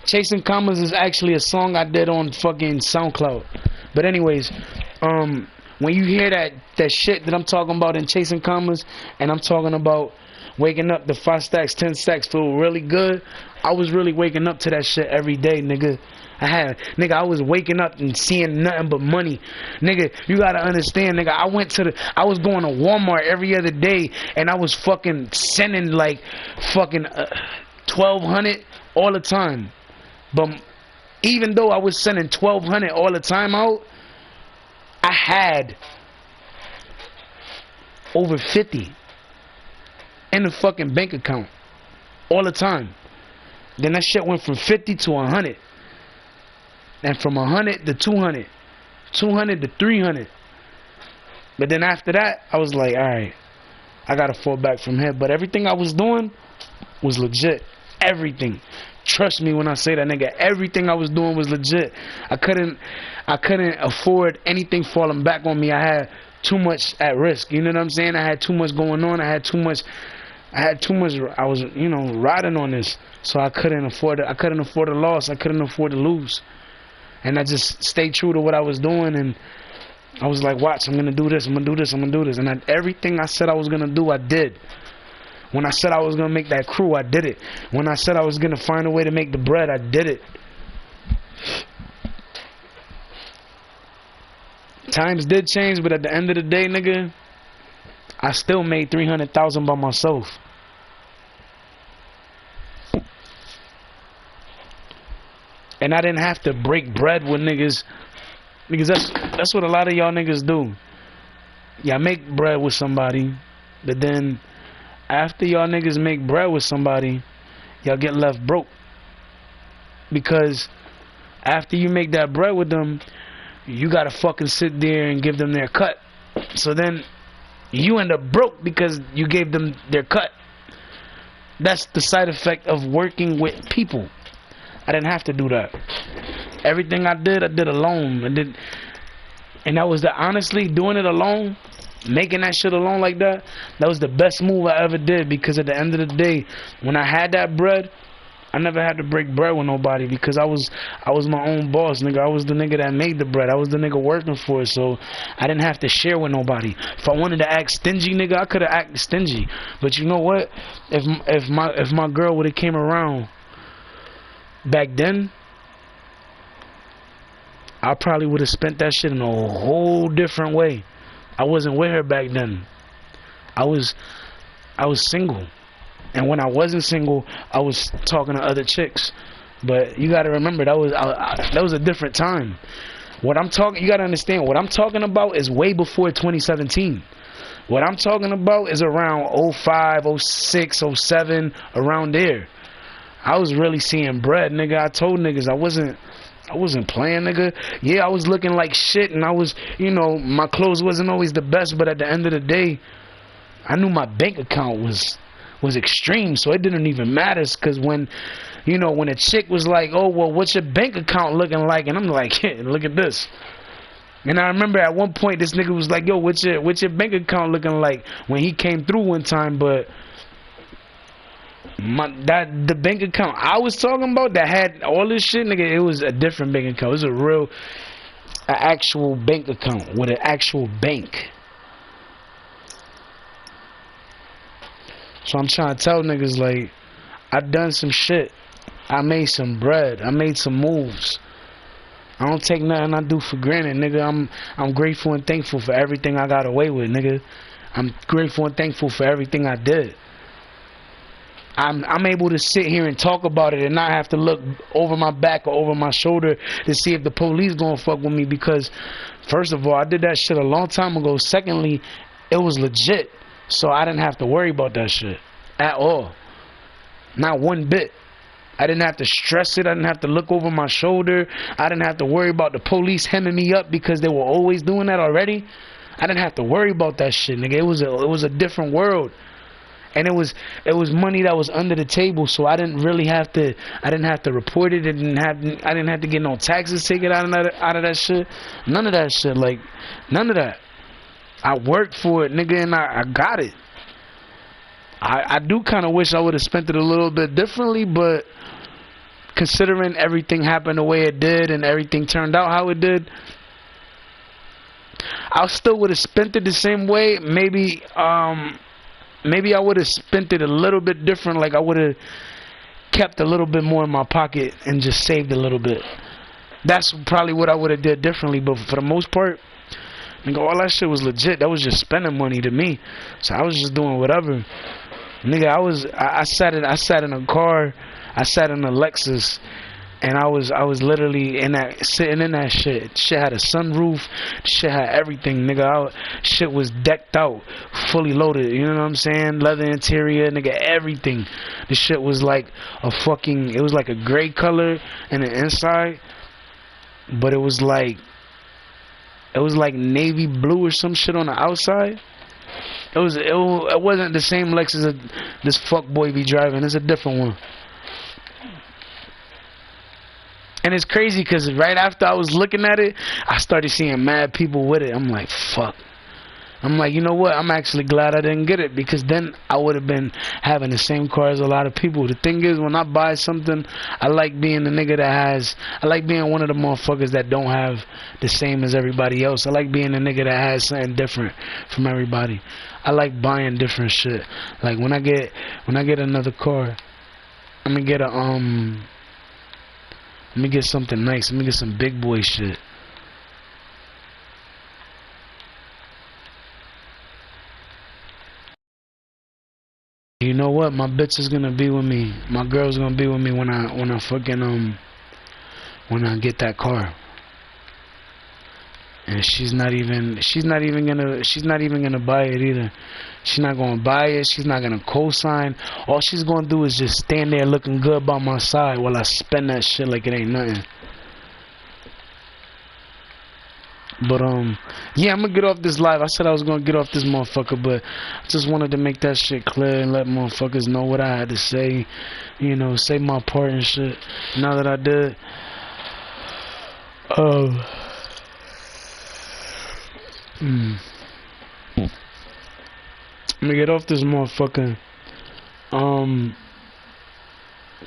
Chasing Commas is actually a song I did on fucking SoundCloud. But anyways, when you hear that shit that I'm talking about in Chasing Commas, and I'm talking about waking up the 5 stacks, 10 stacks feel really good, I was really waking up to that shit every day, nigga. I was waking up and seeing nothing but money. Nigga, you gotta understand, nigga, I was going to Walmart every other day, and I was fucking sending like fucking 1,200 all the time. But even though I was sending 1,200 all the time out, I had over 50 in the fucking bank account all the time. Then that shit went from 50 to 100. And from 100 to 200. 200 to 300. But then after that, I was like, alright, I gotta fall back from here. But everything I was doing was legit. Everything. Trust me when I say that, nigga. Everything I was doing was legit. I couldn't afford anything falling back on me. I had too much at risk. You know what I'm saying? I had too much going on. I was, you know, riding on this. So I couldn't afford it. I couldn't afford a loss. I couldn't afford to lose. And I just stayed true to what I was doing, and I was like, watch, I'm gonna do this, I'm gonna do this, I'm gonna do this. And everything I said I was gonna do, I did. When I said I was gonna make that crew, I did it. When I said I was gonna find a way to make the bread, I did it. Times did change, but at the end of the day, nigga, I still made 300,000 by myself. And I didn't have to break bread with niggas. Because that's what a lot of y'all niggas do. Y'all make bread with somebody, but then after y'all niggas make bread with somebody, y'all get left broke. Because after you make that bread with them, you gotta fucking sit there and give them their cut. So then you end up broke because you gave them their cut. That's the side effect of working with people. I didn't have to do that. Everything I did alone. And that was honestly, doing it alone, making that shit alone like that, that was the best move I ever did. Because at the end of the day, when I had that bread, I never had to break bread with nobody, because I was my own boss, nigga. I was the nigga that made the bread. I was the nigga working for it, so I didn't have to share with nobody. If I wanted to act stingy, nigga, I could have acted stingy. But you know what? If my girl would have came around back then, I probably would have spent that shit in a whole different way. I wasn't with her back then. I was single. And when I wasn't single, I was talking to other chicks. But you gotta remember, that was a different time. You gotta understand, what I'm talking about is way before 2017. What I'm talking about is around 05, 06, 07, around there. I was really seeing bread, nigga. I told niggas I I wasn't playing, nigga. Yeah, I was looking like shit, and I was, you know, my clothes wasn't always the best, but at the end of the day, I knew my bank account was extreme, so it didn't even matter. Cause when, you know, when a chick was like, "Oh, well, what's your bank account looking like?" and I'm like, "Yeah, look at this." And I remember at one point this nigga was like, "Yo, what's your bank account looking like?" when he came through one time, but the bank account I was talking about that had all this shit, nigga, it was a different bank account. It was an actual bank account with an actual bank. So I'm trying to tell niggas, like, I done some shit. I made some bread. I made some moves. I don't take nothing I do for granted, nigga. I'm grateful and thankful for everything I got away with, nigga. I'm grateful and thankful for everything I did. I'm able to sit here and talk about it and not have to look over my back or over my shoulder to see if the police gonna fuck with me, because first of all, I did that shit a long time ago. Secondly, it was legit, so I didn't have to worry about that shit at all. Not one bit. I didn't have to stress it. I didn't have to look over my shoulder. I didn't have to worry about the police hemming me up because they were always doing that already. I didn't have to worry about that shit, nigga. It was a different world. And it was money that was under the table, so I didn't have to report it. I didn't have to get no taxes taken out of that shit. None of that shit, like none of that. I worked for it, nigga, and I got it. I do kind of wish I would have spent it a little bit differently, but considering everything happened the way it did and everything turned out how it did, I still would have spent it the same way. Maybe I would have spent it a little bit different. Like I would have kept a little bit more in my pocket and just saved a little bit. That's probably what I would have did differently. But for the most part, nigga, all that shit was legit. That was just spending money to me. So I was just doing whatever. Nigga, I sat in a car. I sat in a Lexus. And I was literally sitting in that shit. Shit had a sunroof. Shit had everything, nigga. Shit was decked out, fully loaded. You know what I'm saying? Leather interior, nigga, everything. The shit was like it was like a gray color in the inside, but it was like navy blue or some shit on the outside. It wasn't the same Lexus that this fuckboy be driving. It's a different one. And it's crazy because right after I was looking at it, I started seeing mad people with it. I'm like, fuck. I'm like, you know what? I'm actually glad I didn't get it, because then I would have been having the same car as a lot of people. The thing is, when I buy something, I like being the nigga I like being one of the motherfuckers that don't have the same as everybody else. I like being the nigga that has something different from everybody. I like buying different shit. Like when I get another car, I'm gonna get let me get something nice. Let me get some big boy shit. You know what? My bitch is gonna be with me. My girl's gonna be with me when I get that car. And she's not even gonna buy it either. She's not gonna buy it. She's not gonna co-sign. All she's gonna do is just stand there looking good by my side while I spend that shit like it ain't nothing. But yeah, I'm gonna get off this live. I said I was gonna get off this motherfucker, but I just wanted to make that shit clear and let motherfuckers know what I had to say. You know, say my part and shit. Now that I did, I'm gonna get off this motherfucker.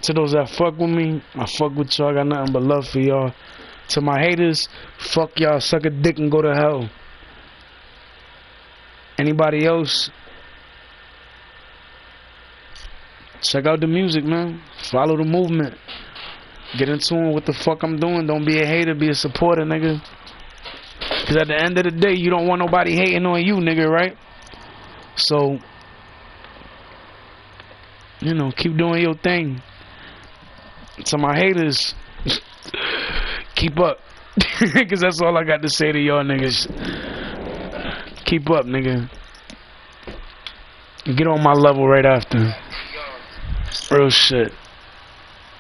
To those that fuck with me, I fuck with y'all. I got nothing but love for y'all. To my haters, fuck y'all, suck a dick and go to hell. Anybody else, check out the music, man. Follow the movement. Get in tune with what the fuck I'm doing. Don't be a hater, be a supporter, nigga. Cause at the end of the day, you don't want nobody hating on you, nigga, right? So, you know, keep doing your thing. To my haters, keep up. Cause that's all I got to say to y'all niggas. Keep up, nigga. Get on my level right after. Real shit.